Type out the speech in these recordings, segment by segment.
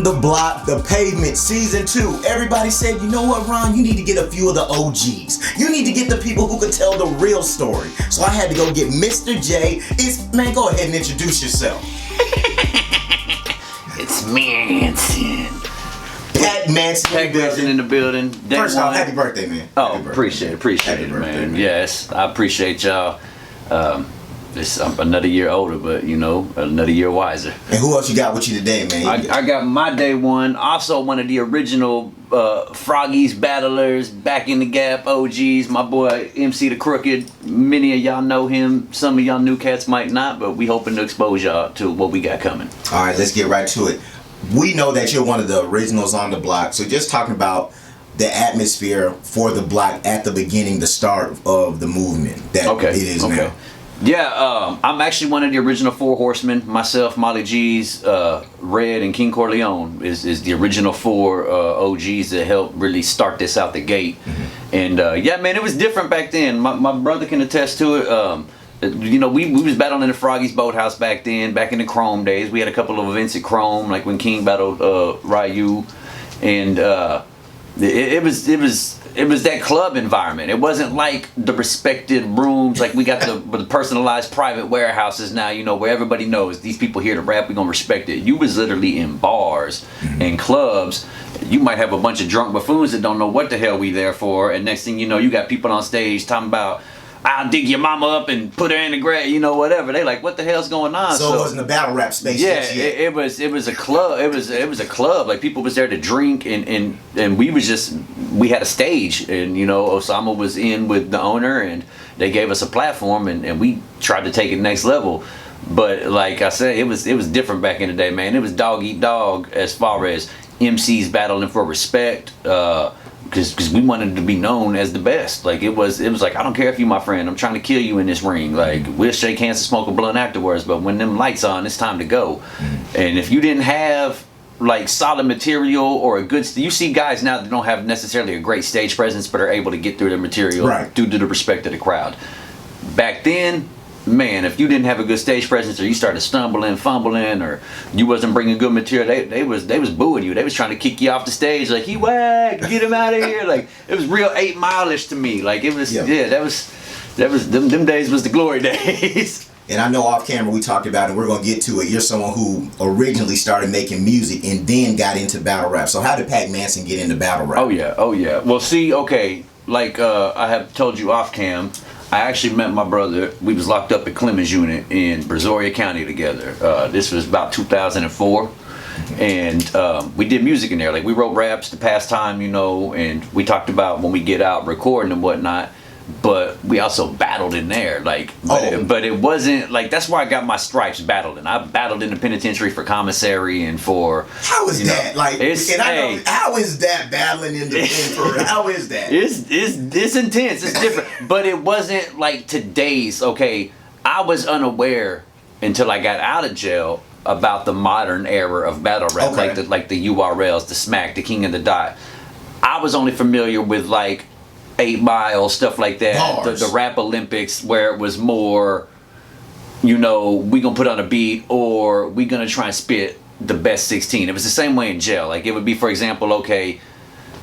on the Block, the Pavement, Season 2. Everybody said, you know what, Ron? You need to get a few of the OGs. You need to get the people who could tell the real story. So I had to go get Mr. J. Man, go ahead and introduce yourself. It's Manson. Manson in the building. First off, happy birthday, man. Oh, appreciate it, man. Yes, I appreciate y'all. I'm another year older, but you know, another year wiser. And who else you got with you today, man? I got my day one, also one of the original Froggies battlers, back in the gap OGs, my boy MC the Crooked. Many of y'all know him, some of y'all new cats might not, but we hoping to expose y'all to what we got coming. All right, let's get right to it. We know that you're one of the originals on the block, so just talking about the atmosphere for the block at the beginning, the start of the movement that it is now. Yeah, I'm actually one of the original Four Horsemen. Myself, Molly G's, Red, and King Corleone is the original four OGs that helped really start this out the gate. Mm-hmm. And yeah, man, it was different back then. My brother can attest to it. You know, we was battling in the Froggies Boathouse back then, back in the Chrome days. We had a couple of events at Chrome, like when King battled Ryu, and it was that club environment. It wasn't like the respected rooms, like we got the personalized private warehouses now, you know, where everybody knows these people here to rap, we gonna respect it. You was literally in bars and clubs. You might have a bunch of drunk buffoons that don't know what the hell we there for, and next thing you know, you got people on stage talking about, I'll dig your mama up and put her in the grave, you know, whatever. They like, what the hell's going on? So it wasn't a battle rap space. Yeah, it was a club. It was a club. Like people was there to drink, and we had a stage, and you know, OSAMA was in with the owner, and they gave us a platform, and we tried to take it next level. But like I said, it was different back in the day, man. It was dog eat dog as far as MCs battling for respect. Because we wanted to be known as the best. Like it was like, I don't care if you my friend, I'm trying to kill you in this ring. Like we'll shake hands and smoke a blunt afterwards, but when them lights on, it's time to go. And if you didn't have like solid material or a good, you see guys now that don't have necessarily a great stage presence, but are able to get through their material due to the respect of the crowd. Back then, man, if you didn't have a good stage presence, or you started stumbling, fumbling, or you wasn't bringing good material, they was booing you. They was trying to kick you off the stage, like he whack, get him out of here. Like it was real 8 Mile-ish to me. Like it was, that was them days was the glory days. And I know off camera we talked about it, and we're gonna get to it. You're someone who originally started making music and then got into battle rap. So how did Pac-Manson get into battle rap? Oh yeah. Well, see, okay, like I have told you off cam, I actually met my brother. We was locked up at Clemens Unit in Brazoria County together. This was about 2004, and we did music in there. Like we wrote raps to pass time, you know, and we talked about when we get out recording and whatnot. But we also battled in there, like, but it wasn't like, that's where I got my stripes, battling. I battled in the penitentiary for commissary and for. How is that? Like, how is that battling in the pen? How is that? It's intense. It's different, but it wasn't like today's. Okay, I was unaware until I got out of jail about the modern era of battle rap, like the URLs, the Smack, the King of the Dot. I was only familiar with like 8 Mile, stuff like that, the Rap Olympics, where it was more, you know, we gonna put on a beat or we gonna try and spit the best 16. It was the same way in jail. Like it would be, for example, okay,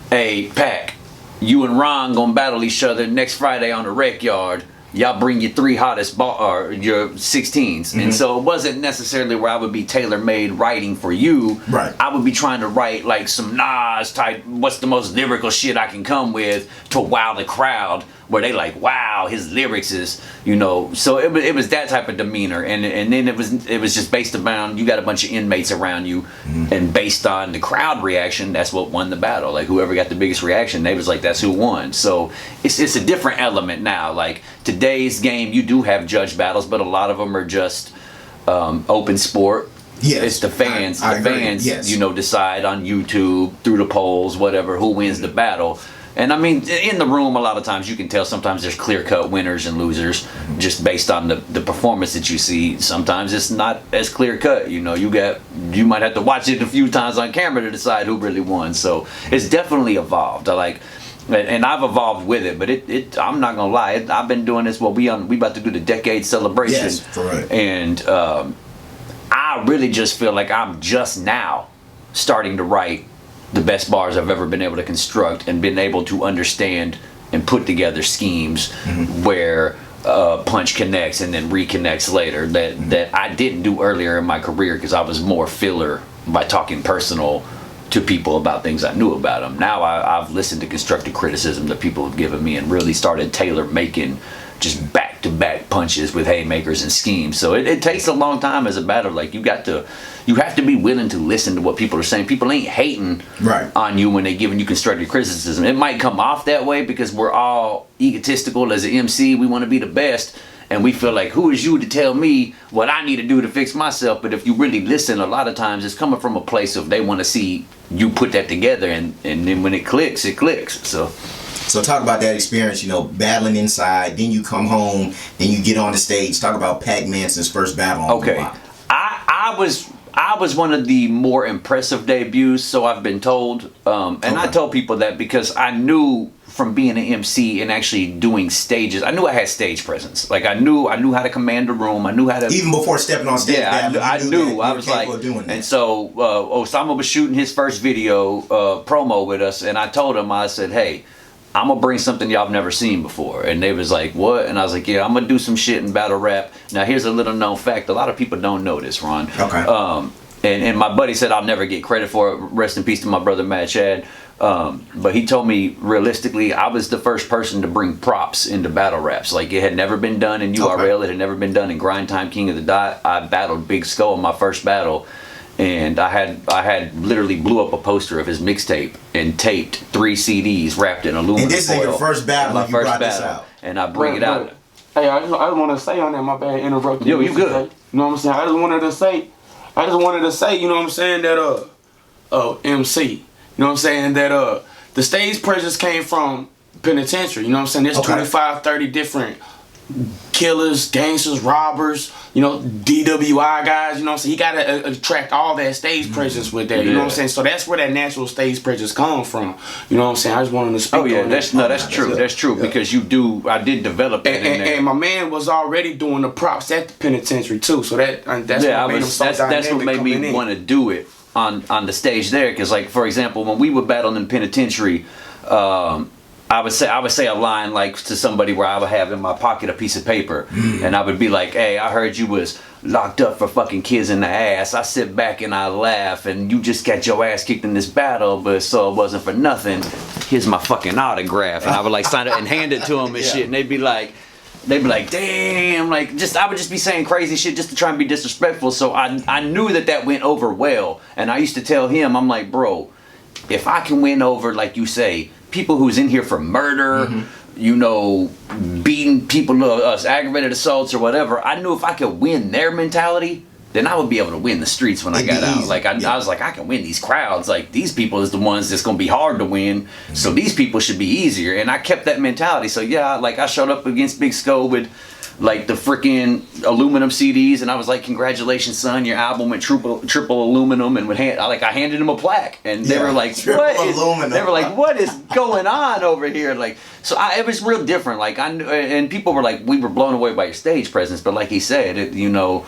hey Pac, you and Ron gonna battle each other next Friday on the rec yard. Y'all bring your 3 hottest your 16s. And so it wasn't necessarily where I would be tailor-made writing for you. Right. I would be trying to write like some Nas type, what's the most lyrical shit I can come with to wow the crowd, where they like, wow, his lyrics is, you know. So it was that type of demeanor, and then it was just based around, you got a bunch of inmates around you, and based on the crowd reaction, that's what won the battle. Like whoever got the biggest reaction, they was like, that's who won. So it's a different element now. Like today's game, you do have judge battles, but a lot of them are just open sport. Yes, it's the fans. I agree. Fans, you know, decide on YouTube through the polls, whatever, who wins the battle. And I mean, in the room, a lot of times you can tell. Sometimes there's clear-cut winners and losers, just based on the performance that you see. Sometimes it's not as clear-cut. You know, you might have to watch it a few times on camera to decide who really won. So it's definitely evolved. And I've evolved with it. But I'm not gonna lie. I've been doing this. Well, we about to do the decade celebration. Yes, correct. And I really just feel like I'm just now starting to write the best bars I've ever been able to construct and been able to understand and put together schemes where punch connects and then reconnects later that I didn't do earlier in my career because I was more filler by talking personal to people about things I knew about them. Now I've listened to constructive criticism that people have given me and really started tailor making just back-to-back punches with haymakers and schemes. So it takes a long time as a battler. Like you have to be willing to listen to what people are saying. People ain't hating on you when they're giving you constructive criticism. It might come off that way because we're all egotistical as an MC. We want to be the best, and we feel like, who is you to tell me what I need to do to fix myself? But if you really listen, a lot of times it's coming from a place of they want to see you put that together, and then when it clicks, it clicks. So talk about that experience, you know, battling inside, then you come home, then you get on the stage. Talk about Manson's first battle on the block. I was one of the more impressive debuts, so I've been told. I tell people that because I knew from being an MC and actually doing stages, I knew I had stage presence. Like I knew how to command a room. I knew how to even before stepping on stage. Yeah, I knew. I was like, and so OSAMA was shooting his first video promo with us, and I told him, I said, hey, I'm gonna bring something y'all have never seen before. And they was like, what? And I was like, yeah, I'm gonna do some shit in battle rap. Now here's a little known fact. A lot of people don't know this, Ron. Okay. And my buddy said I'll never get credit for it. Rest in peace to my brother Matt Chad. But he told me realistically I was the first person to bring props into battle raps. Like it had never been done in URL. It had never been done in Grind Time King of the Dot. I battled Big Skull in my first battle. And I had literally blew up a poster of his mixtape and taped 3 CDs wrapped in aluminum And this is your first battle. My first battle. And I bring it out. Hey, I just want to say on that. My bad, interrupting. Yo, you good? You know what I'm saying? I just wanted to say, you know what I'm saying, that MC. You know what I'm saying, that the stage presence came from penitentiary. You know what I'm saying? There's 25, 30 different killers, gangsters, robbers, you know, DWI guys, you know what I'm saying? He got to attract all that stage presence with that, you know what I'm saying? So that's where that natural stage presence comes from, you know what I'm saying? I just wanted to speak on that. That's true. That's true because I did develop that in there. And my man was already doing the props at the penitentiary too, so that's what made me want to do it on the stage there, because like, for example, when we were battling in penitentiary, I would say a line like to somebody where I would have in my pocket a piece of paper and I would be like, hey, I heard you was locked up for fucking kids in the ass. I sit back and I laugh and you just got your ass kicked in this battle, but so it wasn't for nothing. Here's my fucking autograph. And I would like sign it and hand it to them and shit, and they'd be like, damn, like I would just be saying crazy shit just to try and be disrespectful. So I knew that went over well, and I used to tell him, I'm like, bro, if I can win over, like you say, people who's in here for murder, you know, beating people, aggravated assaults or whatever, I knew if I could win their mentality, then I would be able to win the streets when I got out. Like I was like, I can win these crowds. Like these people is the ones that's gonna be hard to win. So these people should be easier. And I kept that mentality. So yeah, like I showed up against Big Skull with like the freaking aluminum CDs, and I was like, congratulations, son, your album went triple aluminum, and I handed him a plaque, and they were like, what is going on over here? Like, so it was real different. Like and people were like, we were blown away by your stage presence, but like he said, you know,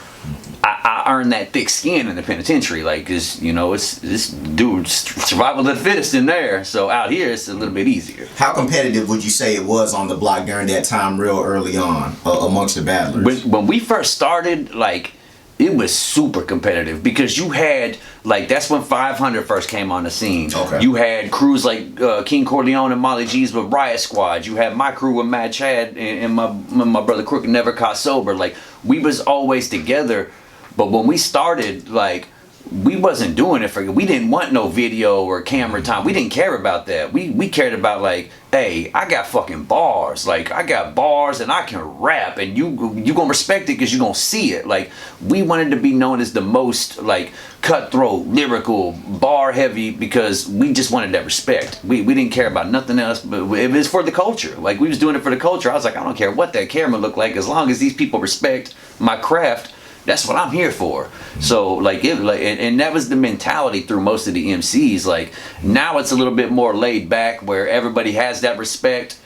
I earned that thick skin in the penitentiary, like, cause you know it's this dude survival of the fittest in there. So out here it's a little bit easier. How competitive would you say it was on the block during that time, real early on, amongst the battlers? When we first started, like, it was super competitive because you had like that's when 500 first came on the scene. You had crews like King Corleone and Molly G's with Riot Squad. You had my crew with Mad Chad and my brother Crooked Never Caught Sober. Like we was always together. But when we started, like, we wasn't doing it we didn't want no video or camera time. We didn't care about that. We cared about like, hey, I got fucking bars. Like I got bars and I can rap, and you gonna respect it because you gonna see it. Like we wanted to be known as the most like cutthroat, lyrical, bar heavy, because we just wanted that respect. We didn't care about nothing else, but it was for the culture. Like we was doing it for the culture. I was like, I don't care what that camera looked like, as long as these people respect my craft. That's what I'm here for. So like and that was the mentality through most of the MCs. Like now it's a little bit more laid back where everybody has that respect,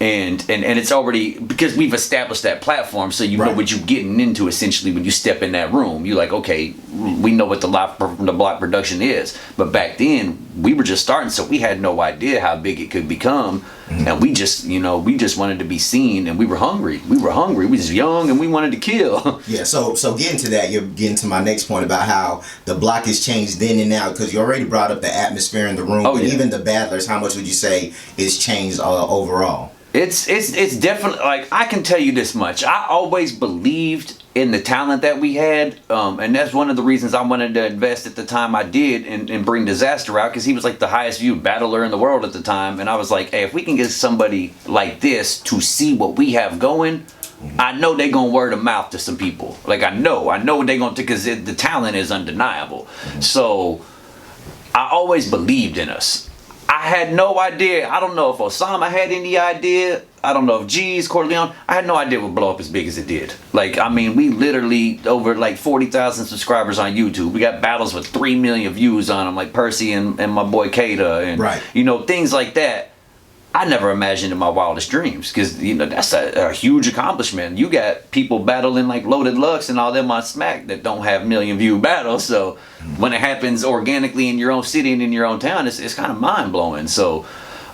And it's already, because we've established that platform, so you know what you're getting into essentially when you step in that room. You're like, okay, we know what the block production is. But back then, we were just starting, so we had no idea how big it could become. And we just, we just wanted to be seen, and we were hungry. We was young, and we wanted to kill. Yeah, so getting to that, you're getting to my next point about how the block has changed then and now, because you already brought up the atmosphere in the room, but even the battlers, how much would you say it's changed overall? It's definitely, like, I can tell you this much. I always believed in the talent that we had, and that's one of the reasons I wanted to invest at the time I did and bring Disaster out, because he was like the highest viewed battler in the world at the time, and I was like, hey, if we can get somebody like this to see what we have going, I know they gonna word of mouth to some people. Like, I know they gonna, because the talent is undeniable. So I always believed in us. I had no idea. I don't know if OSAMA had any idea. I don't know if G's, Corleone. I had no idea it would blow up as big as it did. Like, I mean, we literally over like 40,000 subscribers on YouTube. We got battles with 3 million views on them, like Percy and my boy Kata, and things like that. I never imagined in my wildest dreams, because that's a huge accomplishment. You got people battling like Loaded Lux and all them on Smack that don't have million view battles. So when it happens organically in your own city and in your own town, it's kind of mind blowing. So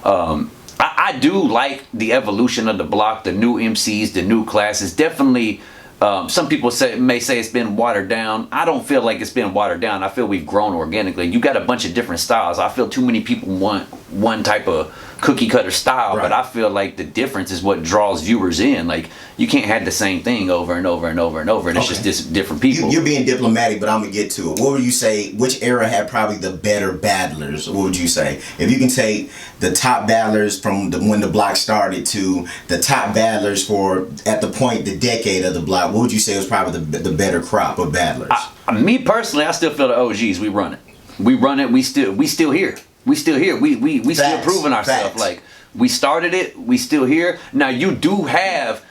I do like the evolution of the block, the new MCs, the new classes. Definitely, some people may say it's been watered down. I don't feel like it's been watered down. I feel we've grown organically. You got a bunch of different styles. I feel too many people want one type of cookie cutter style, but I feel like the difference is what draws viewers in. Like, you can't have the same thing over and over and over and over, and it's just different people. You're being diplomatic, but I'm gonna get to it. What would you say, which era had probably the better battlers? What would you say, if you can take the top battlers from when the block started to the top battlers for at the point, the decade of the block, what would you say was probably the better crop of battlers? Me personally, I still feel the OGs. We run it. We still here. We still here. We still proving ourselves. Like, we started it. We still here. Now you do have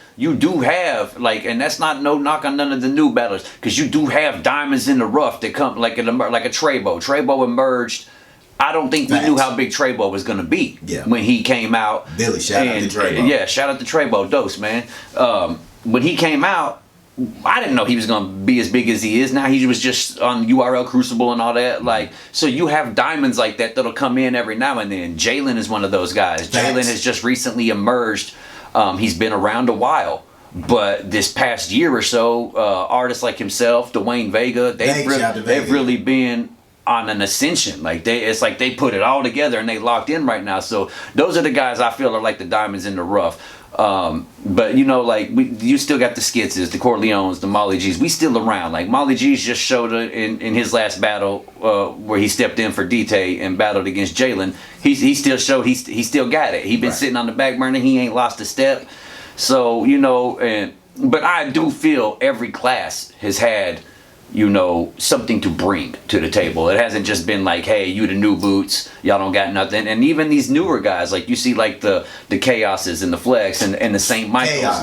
like, and that's not no knock on none of the new battlers, because you do have diamonds in the rough that come like a Trebo. Trebo emerged. I don't think we knew how big Trebo was gonna be when he came out. Billy, shout out to Trebo. Yeah, shout out to Trebo. Dose, man. When he came out, I didn't know he was gonna be as big as he is now. He was just on URL Crucible and all that. Like, so you have diamonds like that that'll come in every now and then. Jalen is one of those guys. Jalen has just recently emerged. He's been around a while, but this past year or so, artists like himself, Dwayne Vega, they've really been on an ascension. Like, it's like they put it all together and they locked in right now. So those are the guys I feel are like the diamonds in the rough. But like, you still got the Skitzes, the Corleones, the Molly G's. We still around. Like, Molly G's just showed in his last battle where he stepped in for D-Tay and battled against Jalen. He still showed he still got it. He been sitting on the back burner. He ain't lost a step. So but I do feel every class has had something to bring to the table. It hasn't just been like, hey, you the new boots, y'all don't got nothing. And even these newer guys, like, you see like the Chaoses and the Flex and the St. Michaels,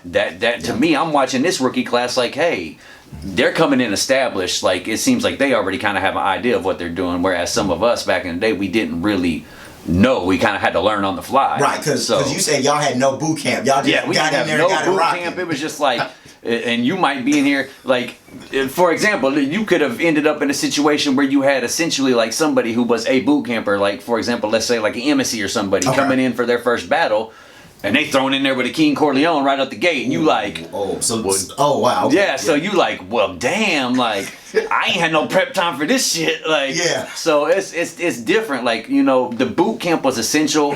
that to me, I'm watching this rookie class like, hey, they're coming in established. Like, it seems like they already kind of have an idea of what they're doing, whereas some of us back in the day, we didn't really know. We kind of had to learn on the fly. Right, because you said y'all had no boot camp. Y'all just got in there and got it rocking. It was just like, and you might be in here, like, for example, you could have ended up in a situation where you had essentially like somebody who was a boot camper, like, for example, let's say like an Embassy or somebody coming in for their first battle, and they thrown in there with a King Corleone right out the gate, and you like, wow. Yeah, so you like, well, damn, like, I ain't had no prep time for this shit. Like, so it's different. Like, the boot camp was essential.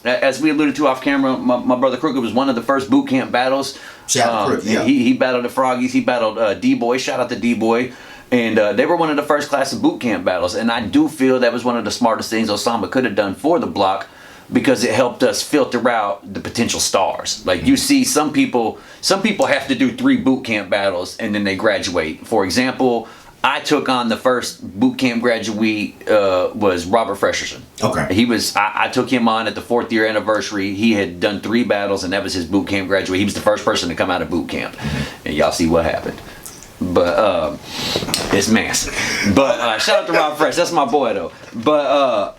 As we alluded to off camera, my brother Crooked was one of the first boot camp battles. Shout out to Crooked, He battled the Froggies. He battled D-Boy. Shout out to D-Boy. And they were one of the first class of boot camp battles. And I do feel that was one of the smartest things OSAMA could have done for the block, because it helped us filter out the potential stars. Like, you see some people have to do 3 boot camp battles and then they graduate. For example, I took on the first boot camp graduate was Robert Fresherson. Okay. I took him on at the 4th year anniversary. He had done 3 battles and that was his boot camp graduate. He was the first person to come out of boot camp. And y'all see what happened. But it's Manson. But shout out to Rob Fresh. That's my boy though.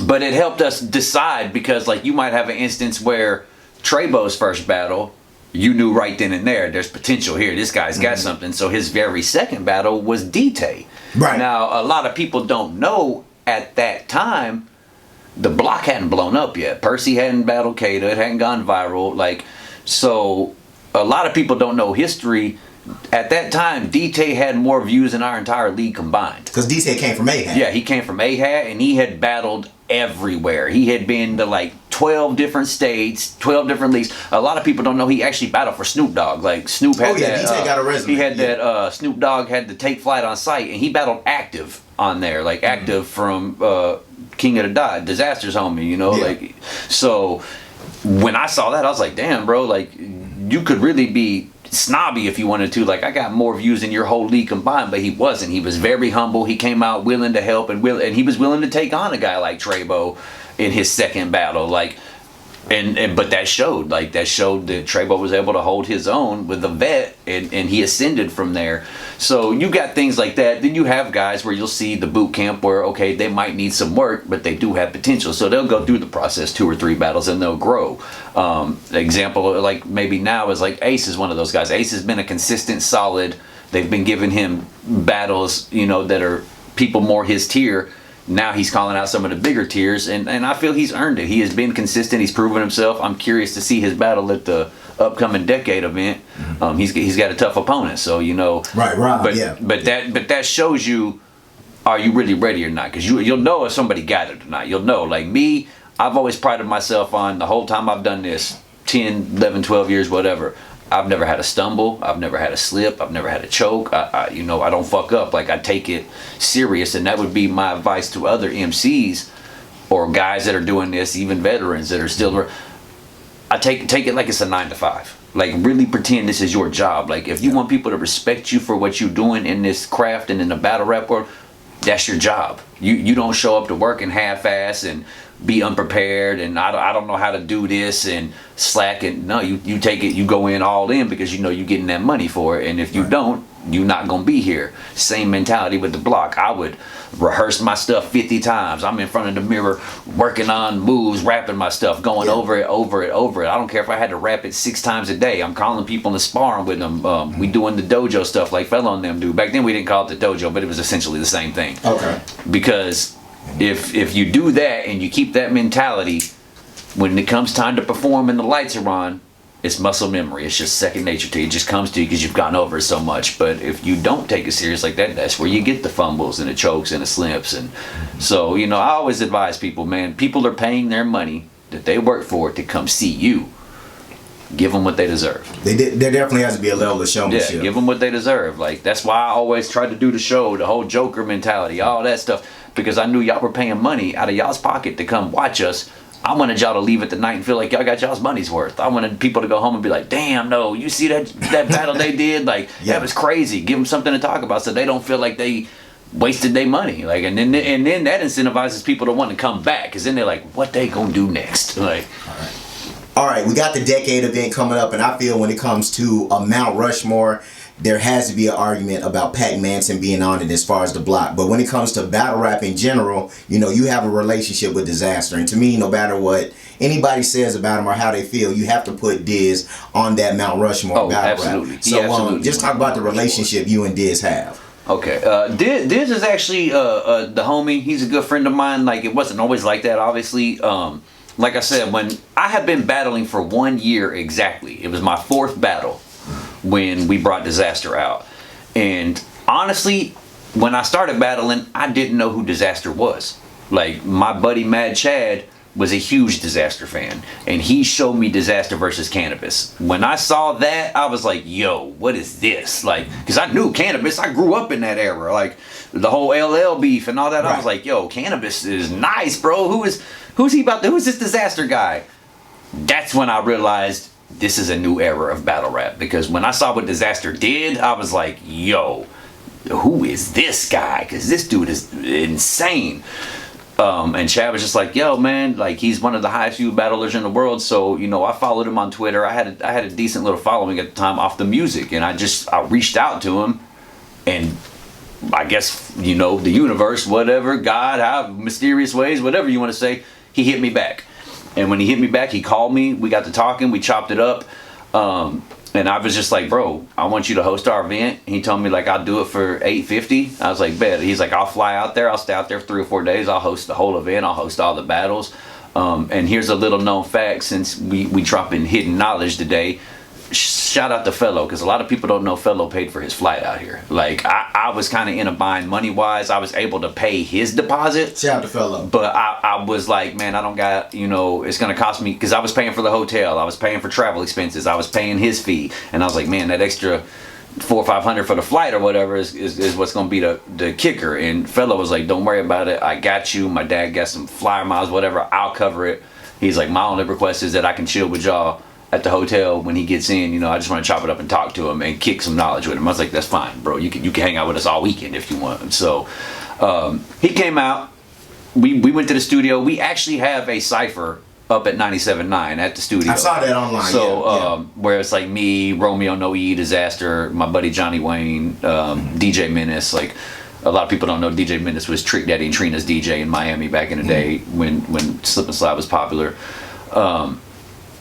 But it helped us decide, because like you might have an instance where Trebo's first battle, you knew right then and there, there's potential here. This guy's got something. So his very second battle was D-Tay. Right. Now, a lot of people don't know at that time, the block hadn't blown up yet. Percy hadn't battled Kata. It hadn't gone viral. Like, so a lot of people don't know history. At that time, D-Tay had more views than our entire league combined. Because D-Tay came from AHAT. Yeah, he came from AHAT, and he had battled everywhere. He had been to like 12 different states, 12 different leagues. A lot of people don't know he actually battled for Snoop Dogg. Like Snoop had that. D-Tay got a resume. He had that. Snoop Dogg had to take flight on site, and he battled Active on there, like Active from King of the Dot, Disaster's homie. You know, like so. When I saw that, I was like, damn, bro, like you could really be snobby if you wanted to. Like, I got more views than your whole league combined, but he wasn't. He was very humble. He came out willing to help, and he was willing to take on a guy like Trebo in his second battle. Like, but that showed that Trebo was able to hold his own with the vet, and he ascended from there. So you got things like that. Then you have guys where you'll see the boot camp where, okay, they might need some work, but they do have potential. So they'll go through the process 2 or 3 battles and they'll grow. Example, like maybe now is like Ace is one of those guys. Ace has been a consistent, solid. They've been giving him battles, you know, that are people more his tier. Now he's calling out some of the bigger tiers, and I feel he's earned it. He has been consistent. He's proven himself. I'm curious to see his battle at the upcoming Decade event. He's got a tough opponent, so you know. Right, But that shows you, are you really ready or not? Because you'll know if somebody got it or not. You'll know. Like me, I've always prided myself on the whole time I've done this, 10, 11, 12 years, whatever. I've never had a stumble. I've never had a slip. I've never had a choke. I don't fuck up. Like, I take it serious, and that would be my advice to other MCs or guys that are doing this, even veterans that are still. I take it like it's a 9 to 5. Like, really pretend this is your job. Like, if you want people to respect you for what you're doing in this craft and in the battle rap world, that's your job. You don't show up to work and half-ass and be unprepared and I don't know how to do this and slack it. No, you take it, you go in all in because you know you're getting that money for it. And if you don't, you're not gonna be here. Same mentality with the block. I would rehearse my stuff 50 times. I'm in front of the mirror working on moves, rapping my stuff, going over it. I don't care if I had to rap it 6 times a day. I'm calling people and sparring with them. We doing the dojo stuff like Fella and them do. Back then we didn't call it the dojo, but it was essentially the same thing. Okay. Because if you do that and you keep that mentality, when it comes time to perform and the lights are on, it's muscle memory. It's just second nature to you. It just comes to you because you've gone over it so much. But if you don't take it serious like that, that's where you get the fumbles and the chokes and the slips. And so, I always advise people, man, people are paying their money that they work for to come see you. Give them what they deserve. There definitely has to be a level of showmanship. Yeah, give them what they deserve. Like, that's why I always try to do the show, the whole Joker mentality, all that stuff. Because I knew y'all were paying money out of y'all's pocket to come watch us. I wanted y'all to leave at the night and feel like y'all got y'all's money's worth. I wanted people to go home and be like, damn, no, you see that battle they did? Like, that was crazy. Give them something to talk about so they don't feel like they wasted their money. Like, and then that incentivizes people to want to come back, because then they're like, what they gonna do next? Like, all right, we got the Decade event coming up, and I feel when it comes to a Mount Rushmore, there has to be an argument about Manson being on it as far as the block. But when it comes to battle rap in general, you have a relationship with Disaster. And to me, no matter what anybody says about him or how they feel, you have to put Diz on that Mount Rushmore battle absolutely. rap. So just talk about the relationship you and Diz have. Okay, Diz is actually the homie. He's a good friend of mine. Like, it wasn't always like that, obviously. Like I said, when I had been battling for 1 year exactly, it was my 4th battle when we brought Disaster out. And honestly, when I started battling, I didn't know who Disaster was. Like, my buddy Mad Chad was a huge Disaster fan, and he showed me Disaster versus Cannabis. When I saw that, I was like, yo, what is this? Like, because I knew Cannabis. I grew up in that era. Like, the whole LL beef and all that. Right. I was like, yo, Cannabis is nice, bro. Who's this Disaster guy? That's when I realized this is a new era of battle rap, because when I saw what Disaster did, I was like, yo, who is this guy? Because this dude is insane. And Chad was just like, yo, man, like, he's one of the highest viewed battlers in the world. So, I followed him on Twitter. I had a decent little following at the time off the music, and I reached out to him, and I guess, you know, the universe, whatever, God, how mysterious ways, whatever you want to say, he hit me back. And when he hit me back, he called me. We got to talking. We chopped it up. And I was just like, bro, I want you to host our event. He told me, like, I'll do it for $850. I was like, bet. He's like, I'll fly out there. I'll stay out there for 3 or 4 days. I'll host the whole event. I'll host all the battles. And here's a little known fact, since we dropping hidden knowledge today. Shout out to Fellow, because a lot of people don't know Fellow paid for his flight out here. Like, I was kind of in a bind money wise. I was able to pay his deposit. Shout out to Fellow. But I was like, man, I don't got, you know, it's going to cost me, because I was paying for the hotel. I was paying for travel expenses. I was paying his fee. And I was like, man, that extra $400 or $500 for the flight or whatever is what's going to be the kicker. And Fellow was like, don't worry about it. I got you. My dad got some flyer miles, whatever. I'll cover it. He's like, my only request is that I can chill with y'all at the hotel when he gets in. You know, I just want to chop it up and talk to him and kick some knowledge with him. I was like, that's fine, bro. You can hang out with us all weekend if you want. So he came out. We went to the studio. We actually have a cipher up at 97.9 at the studio. I saw that online. So where it's like me, Romeo No E, Disaster, my buddy Johnny Wayne, DJ Menace. Like, a lot of people don't know DJ Menace was Trick Daddy and Trina's DJ in Miami back in the day when Slip and Slide was popular.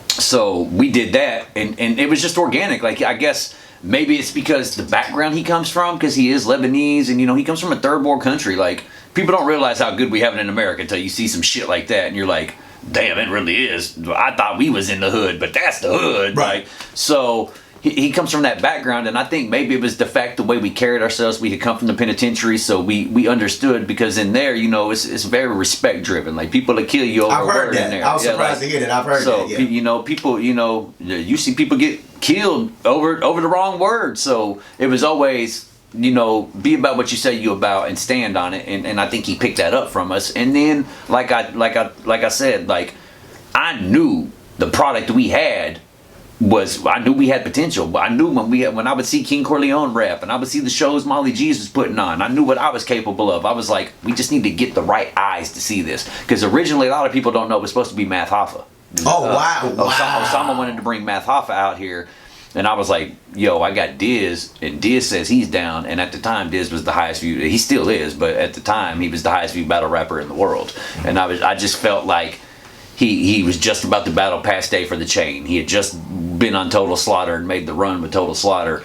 So we did that, and it was just organic. Like, I guess maybe it's because the background he comes from, because he is Lebanese, and, you know, he comes from a third world country. Like, people don't realize how good we have it in America until you see some shit like that, and you're like, damn, it really is. I thought we was in the hood, but that's the hood. Right. Like, so he comes from that background, and I think maybe it was the fact the way we carried ourselves. We had come from the penitentiary, so we understood, because in there, you know, it's very respect driven. Like, people that kill you over I've heard word that. in there. I was surprised to hear that. I've heard so, that. Yeah. you know, people, you know, you see people get killed over the wrong word. So it was always, you know, be about what you say you about and stand on it. And I think he picked that up from us. And then, like I said, like, I knew the product we had I knew we had potential. But I knew when I would see King Corleone rap, and I would see the shows Molly G's was putting on, I knew what I was capable of. I was like, we just need to get the right eyes to see this, because originally a lot of people don't know it was supposed to be Math Hoffa. Oh, wow. OSAMA wanted to bring Math Hoffa out here, and I was like, yo, I got Diz, and Diz says he's down. And at the time, Diz was the highest viewed. He still is, but at the time, he was the highest viewed battle rapper in the world. And I just felt like he was just about to battle past day for the chain. He had just been on Total Slaughter and made the run with Total Slaughter.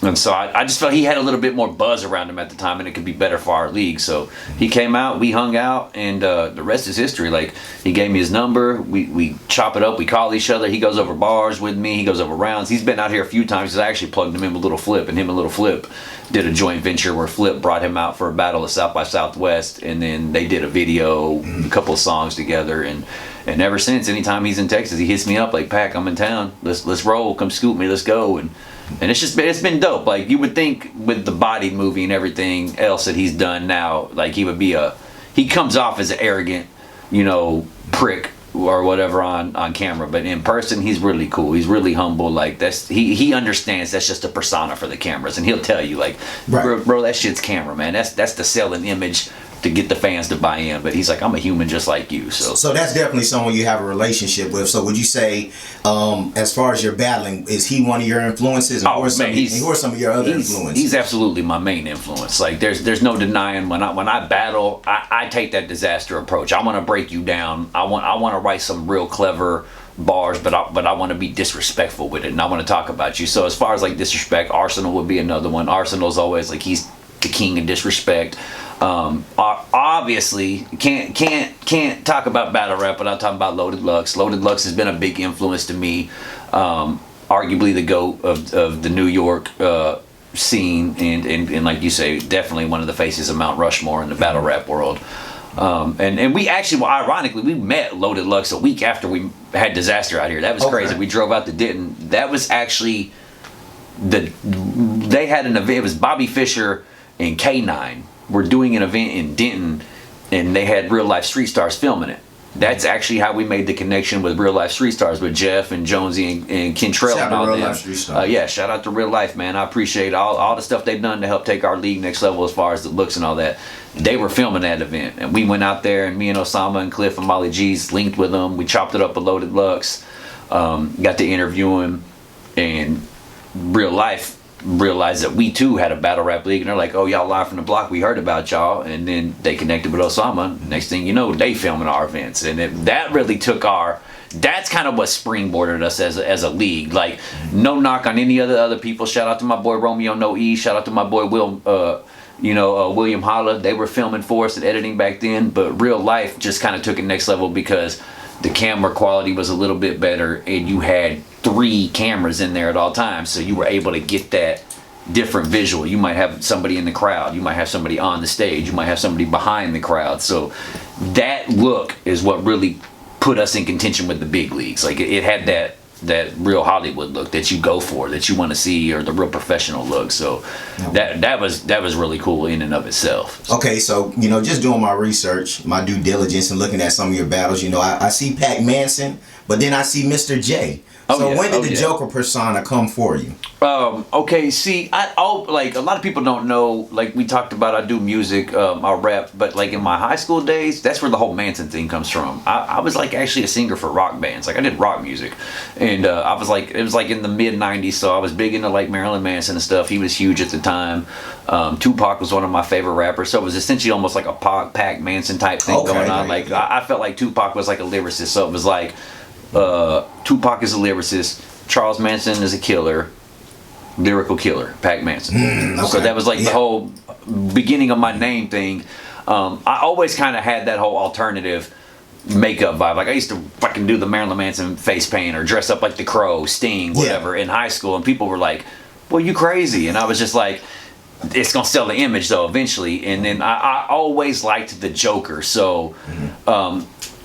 And so I just felt he had a little bit more buzz around him at the time, and it could be better for our league. So he came out, we hung out, and the rest is history. Like, he gave me his number, we chop it up, we call each other. He goes over bars with me, he goes over rounds. He's been out here a few times. I actually plugged him in with Little Flip, and him and Little Flip did a joint venture where Flip brought him out for a battle at South by Southwest, and then they did a video, a couple of songs together, and ever since, anytime he's in Texas, he hits me up like, Pac, I'm in town, let's roll, come scoop me, let's go. And it's been dope. Like, you would think with the Bodied movie and everything else that he's done now, like, he comes off as an arrogant, you know, prick or whatever on camera, but in person he's really cool. He's really humble. Like, he understands that's just a persona for the cameras, and he'll tell you, like, right. bro, that shit's camera, man. That's the selling image to get the fans to buy in. But he's like, I'm a human just like you. So that's definitely someone you have a relationship with. So would you say, as far as your battling, is he one of your influences? And who are some of your other influences? He's absolutely my main influence. Like, there's no denying when I battle, I take that Disaster approach. I want to break you down. I want to write some real clever bars, but I want to be disrespectful with it, and I want to talk about you. So as far as like disrespect, Arsenal would be another one. Arsenal's always like, he's the king of disrespect. Obviously can't talk about battle rap without talking about Loaded Lux. Loaded Lux has been a big influence to me, arguably the GOAT of the New York scene, and like you say, definitely one of the faces of Mount Rushmore in the battle rap world. And we actually, well, ironically, we met Loaded Lux a week after we had Disaster out here. That was crazy. We drove out to Denton. That was actually they had an event. It was Bobby Fischer and K9 were doing an event in Denton, and they had Real Life Street Stars filming it. That's actually how we made the connection with Real Life Street Stars, with Jeff and Jonesy and Kentrell and all them. Yeah, shout out to Real Life, man. I appreciate all the stuff they've done to help take our league next level as far as the looks and all that. They were filming that event, and we went out there, and me and OSAMA and Cliff and Molly G's linked with them. We chopped it up with Loaded Lux, got to interview him, and Real Life realized that we too had a battle rap league, and they're like, oh, y'all live from the block, we heard about y'all. And then they connected with OSAMA. Next thing you know, they filming our events, and that really took that's kind of what springboarded us as a league. Like, no knock on any other people. Shout out to my boy Romeo No E. Shout out to my boy William HOLLA. They were filming for us and editing back then, but real life just kind of took it next level because the camera quality was a little bit better, and you had 3 cameras in there at all times, so you were able to get that different visual. You might have somebody in the crowd, you might have somebody on the stage, you might have somebody behind the crowd. So that look is what really put us in contention with the big leagues. Like, it had that real Hollywood look that you go for, that you want to see, or the real professional look. So that was really cool in and of itself. Okay, so just doing my research, my due diligence, and looking at some of your battles, I see Manson, but then I see Mr. J. So when did the Joker persona come for you? Okay, see, like, a lot of people don't know, like we talked about, I do music, I rap, but like in my high school days, that's where the whole Manson thing comes from. I was like actually a singer for rock bands. Like, I did rock music, and it was like in the mid 90s, so I was big into like Marilyn Manson and stuff. He was huge at the time. Tupac was one of my favorite rappers, so it was essentially almost like a Pac Manson type thing going on. Like, I felt like Tupac was like a lyricist, so it was like Tupac is a lyricist, Charles Manson is a killer, lyrical killer, Pac Manson. So that was like the whole beginning of my name thing. I always kind of had that whole alternative makeup vibe. Like, I used to fucking do the Marilyn Manson face paint or dress up like the Crow, Sting, whatever, in high school, and people were like, well, you crazy. And I was just like, it's gonna sell the image though eventually. And then I always liked the Joker, so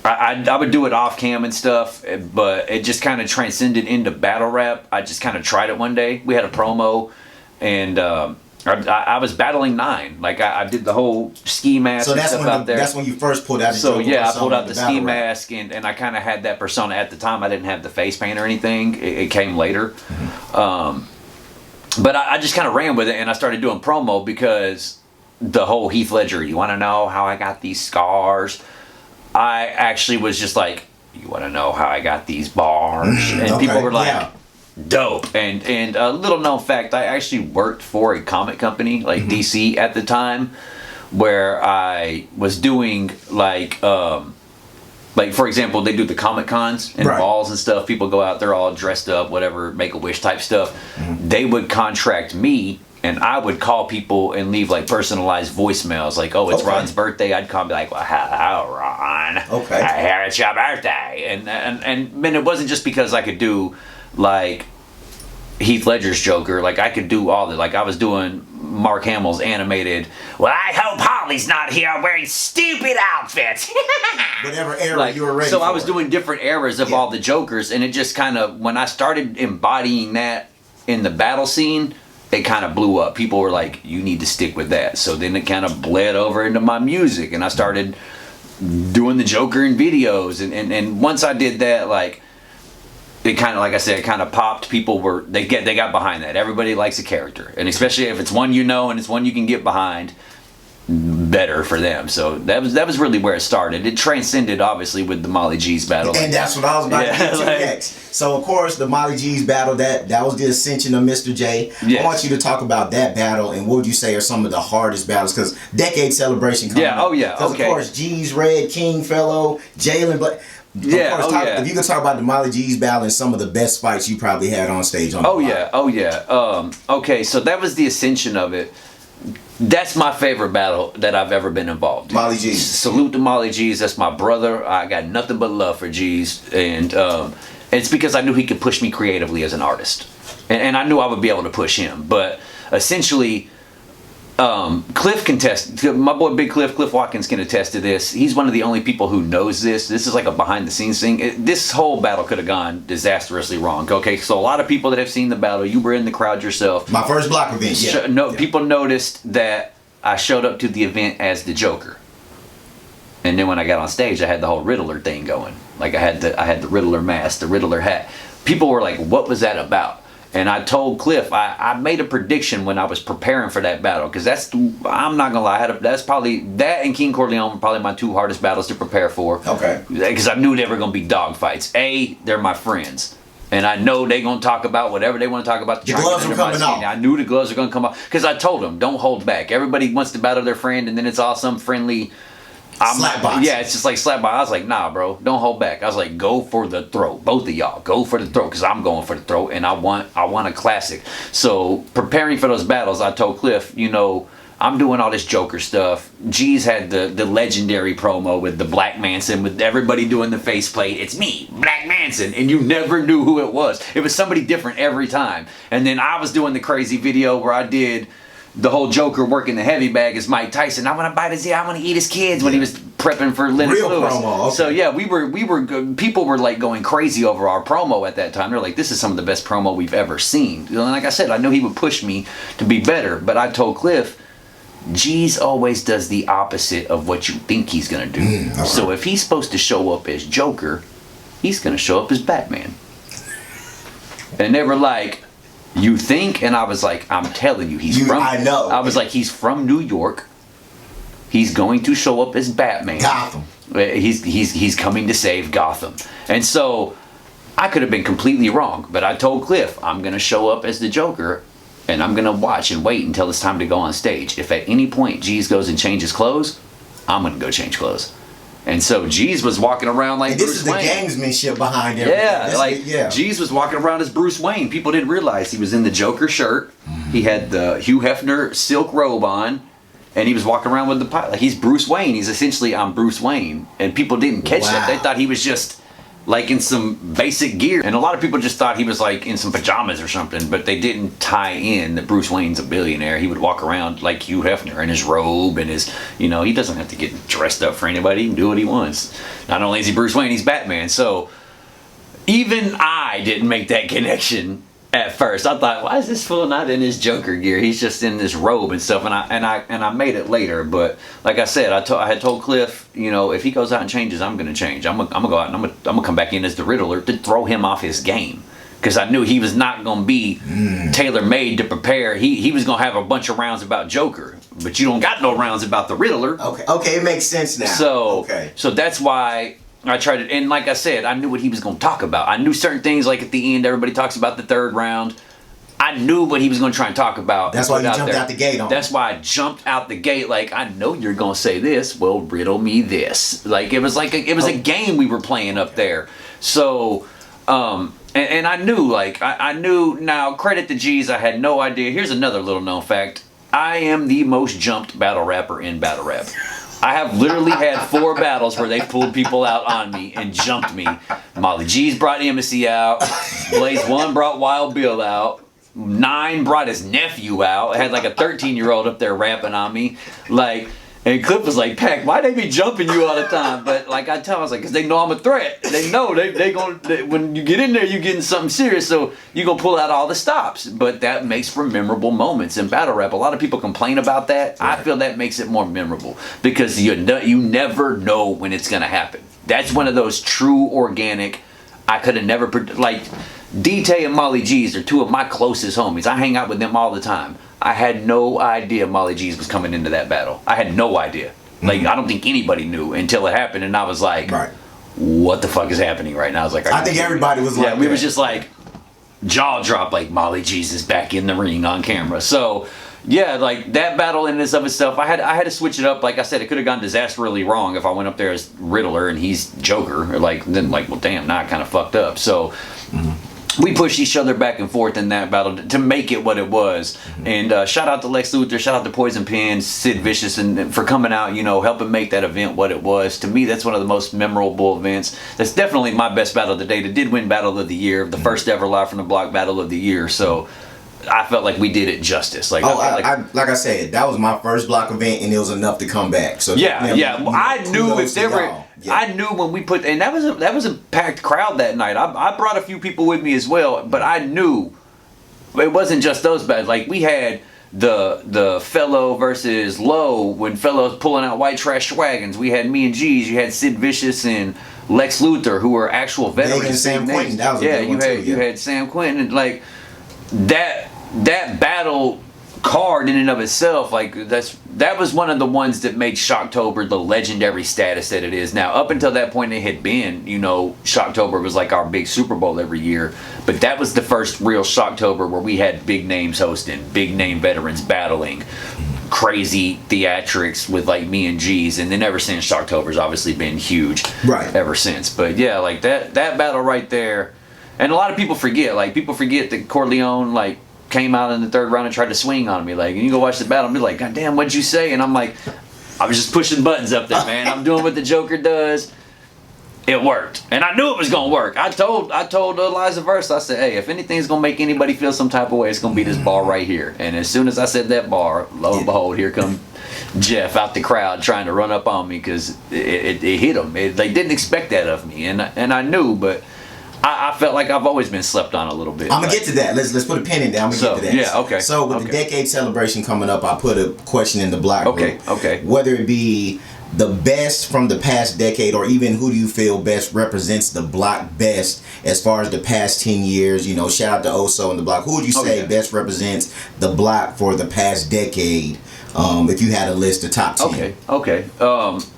I would do it off cam and stuff, but it just kind of transcended into battle rap. I just kind of tried it one day. We had a promo, and I was battling 9. Like, I did the whole ski mask and stuff out there. That's when you first pulled out the So Joker yeah, I persona, pulled out the ski battle rap. mask, and I kind of had that persona at the time. I didn't have the face paint or anything. It came later. But I just kind of ran with it, and I started doing promo because the whole Heath Ledger, you want to know how I got these scars? I actually was just like, you want to know how I got these bars? And people were like, dope. And a little known fact, I actually worked for a comic company, like DC at the time, where I was doing like for example, they do the Comic Cons and balls and stuff. People go out, they're all dressed up, whatever, Make-A-Wish type stuff. They would contract me, and I would call people and leave like personalized voicemails, like, "Oh, it's Ron's birthday." I'd call and be like, "Well, hello, Ron. Okay. I hear it's your birthday." And it wasn't just because I could do like Heath Ledger's Joker. Like, I could do all the, like, I was doing Mark Hamill's animated, "Well, I hope Holly's not here wearing stupid outfits." Whatever era you were ready so for. I was doing different eras of all the Jokers, and it just kind of, when I started embodying that in the battle scene, it kind of blew up. People were like, you need to stick with that. So then it kind of bled over into my music, and I started doing the Joker in videos, and once I did that, like, it kind of, like I said, it kind of popped. People were, they got behind that. Everybody likes a character, and especially if it's one you know and it's one you can get behind, better for them. So that was really where it started. It transcended, obviously, with the Molly G's battle. And that's what I was about to get to next. So, of course, the Molly G's battle, that was the ascension of Mr. J. Yes. I want you to talk about that battle, and what would you say are some of the hardest battles? Because Decade Celebration coming up. Because, of course, G's, Red, King, Fellow, Jalen, but... If you could talk about the Molly G's battle and some of the best fights you probably had on stage on the okay, so that was the ascension of it. That's my favorite battle that I've ever been involved in. Molly G's. Salute to Molly G's. That's my brother. I got nothing but love for G's, and it's because I knew he could push me creatively as an artist, and I knew I would be able to push him. But essentially, Cliff can test. My boy Big Cliff Watkins can attest to this. He's one of the only people who knows this. This is like a behind the scenes thing. This whole battle could have gone disastrously wrong. Okay, so a lot of people that have seen the battle, you were in the crowd yourself. My first block event. People noticed that I showed up to the event as the Joker, and then when I got on stage, I had the whole Riddler thing going. Like, I had the Riddler mask, the Riddler hat. People were like, "What was that about?" And I told Cliff, I made a prediction when I was preparing for that battle, because I'm not gonna lie, that's probably, that and King Corleone were probably my 2 hardest battles to prepare for. Okay. Because I knew they were gonna be dog fights. They're my friends, And I know they gonna talk about whatever they want to talk about. The gloves were coming off. I knew the gloves were gonna come off because I told them, don't hold back. Everybody wants to battle their friend, and then it's all some friendly. Slap box. Yeah, it's just like slap box. I was like, nah, bro, don't hold back. I was like, go for the throat. Both of y'all, go for the throat, because I'm going for the throat, and I want a classic. So preparing for those battles, I told Cliff, you know, I'm doing all this Joker stuff. G's had the legendary promo with the Black Manson, with everybody doing the faceplate. It's me, Black Manson, and you never knew who it was. It was somebody different every time. And then I was doing the crazy video where I did the whole Joker working the heavy bag as Mike Tyson. I want to bite his ear. I want to eat his kids when he was prepping for Lennox Real Lewis. promo. Okay. So yeah, we were good. People were like going crazy over our promo at that time. They're like, this is some of the best promo we've ever seen. And like I said, I knew he would push me to be better, but I told Cliff, G's always does the opposite of what you think he's gonna do. Okay. So if he's supposed to show up as Joker, he's gonna show up as Batman. And they were like, you think? And I was like, I'm telling you, I know. I was like, he's from New York. He's going to show up as Batman. Gotham. He's coming to save Gotham. And so I could have been completely wrong, but I told Cliff, I'm going to show up as the Joker, and I'm going to watch and wait until it's time to go on stage. If at any point G's goes and changes clothes, I'm going to go change clothes. And so G's was walking around like Bruce Wayne. This is the gamesmanship behind everything. Yeah, G's was walking around as Bruce Wayne. People didn't realize he was in the Joker shirt. He had the Hugh Hefner silk robe on, and he was walking around with the pilot. Like, he's Bruce Wayne. He's essentially, I'm Bruce Wayne. And people didn't catch that. They thought he was just like in some basic gear. And a lot of people just thought he was like in some pajamas or something, but they didn't tie in that Bruce Wayne's a billionaire. He would walk around like Hugh Hefner in his robe and his, you know, he doesn't have to get dressed up for anybody. He can do what he wants. Not only is he Bruce Wayne, he's Batman. So even I didn't make that connection at first. I thought, why is this fool not in his Joker gear? He's just in this robe and stuff. And I made it later. But like I said, I had told Cliff, you know, if he goes out and changes, I'm gonna change. I'm gonna go out and I'm gonna come back in as the Riddler to throw him off his game. Because I knew he was not gonna be tailor-made to prepare. He was gonna have a bunch of rounds about Joker, but you don't got no rounds about the Riddler. Okay, it makes sense now. So that's why I tried it, and like I said, I knew what he was going to talk about. I knew certain things, like at the end, everybody talks about the third round. I knew what he was going to try and talk about. That's why you jumped out the gate on. That's why I jumped out the gate. Like, I know you're going to say this. Well, riddle me this. Like, it was a game we were playing up there. So, and I knew, like, I knew. Now, credit to G's, I had no idea. Here's another little known fact. I am the most jumped battle rapper in battle rap. I have literally had 4 battles where they pulled people out on me and jumped me. Molly G's brought Embassy out. Blaze 1 brought Wild Bill out. 9 brought his nephew out. I had like a 13-year-old up there rapping on me. Like, and Cliff was like, Pac, why they be jumping you all the time? But like I tell him, I was like, because they know I'm a threat. They know when you get in there, you're getting something serious, so you're going to pull out all the stops. But that makes for memorable moments in battle rap. A lot of people complain about that. Right. I feel that makes it more memorable because you never know when it's going to happen. That's one of those true organic, I could have never, like, D-Tay and Molly G's are 2 of my closest homies. I hang out with them all the time. I had no idea Molly G's was coming into that battle. I had no idea. Like, I don't think anybody knew until it happened, and I was like, what the fuck is happening right now? I was like, I think everybody was like, we was just like, jaw drop, like, Molly G's is back in the ring on camera. So, yeah, like, that battle in and of itself, I had to switch it up. Like I said, it could have gone disastrously wrong if I went up there as Riddler and he's Joker. Or like, then, like, well, damn, now I kind of fucked up. So, we pushed each other back and forth in that battle to make it what it was. And shout out to Lex Luthor, shout out to Poison Pen, Sid Vicious, and for coming out, you know, helping make that event what it was. To me, that's one of the most memorable events. That's definitely my best battle to date. It did win Battle of the Year, the first ever Live from the Block Battle of the Year. So I felt like we did it justice. Like, like I said, that was my first block event, and it was enough to come back. So I knew if there were. I knew when we put, and that was a packed crowd that night. I brought a few people with me as well, but I knew it wasn't just those battles. Like, we had the Fellow versus Low when Fellow's pulling out white trash wagons. We had me and G's. You had Sid Vicious and Lex Luthor, who were actual veterans. And Sam Quentin. That was a good one too, you had Sam Quentin, and like that battle card in and of itself, like that was one of the ones that made Shocktober the legendary status that it is now. Up until that point, it had been, you know, Shocktober was like our big Super Bowl every year, but that was the first real Shocktober where we had big names hosting, big name veterans battling, crazy theatrics with like me and G's, and then ever since, Shocktober's obviously been huge, right, ever since. But yeah, like that battle right there, and a lot of people forget that Corleone like came out in the third round and tried to swing on me. Like, and you go watch the battle and be like, God damn, what'd you say? And I'm like, I was just pushing buttons up there, man. I'm doing what the Joker does. It worked. And I knew it was going to work. I told Eliza Verse, I said, hey, if anything's going to make anybody feel some type of way, it's going to be this bar right here. And as soon as I said that bar, lo and behold, here come Jeff out the crowd trying to run up on me because it hit him. They didn't expect that of me. And I knew, but I felt like I've always been slept on a little bit. I'm gonna get to that. Let's put a pin in there. I'm gonna get to that. Yeah, okay. So with the decade celebration coming up, I put a question in the block group. Okay. Whether it be the best from the past decade, or even who do you feel best represents the block best as far as the past 10 years? You know, shout out to Oso and the block. Who would you say best represents the block for the past decade? If you had a list of top 10. Okay.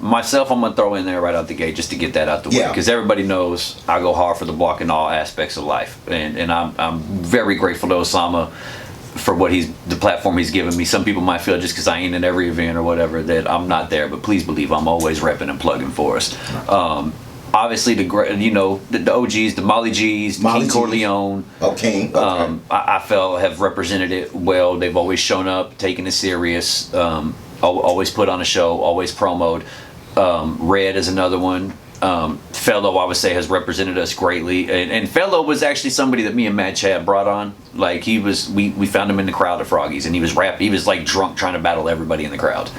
Myself, I'm gonna throw in there right out the gate just to get that out the way, because everybody knows I go hard for the block in all aspects of life, and I'm very grateful to Osama for the platform he's given me. Some people might feel just because I ain't in every event or whatever that I'm not there, but please believe I'm always repping and plugging for us. Obviously, the OGs, the Molly G's, King Corleone. Okay. I felt have represented it well. They've always shown up, taken it serious, always put on a show, always promoed. Red is another one. Fellow, I would say, has represented us greatly, and Fellow was actually somebody that me and Mad Chad brought on. Like, we found him in the crowd at Froggy's, and he was like drunk trying to battle everybody in the crowd,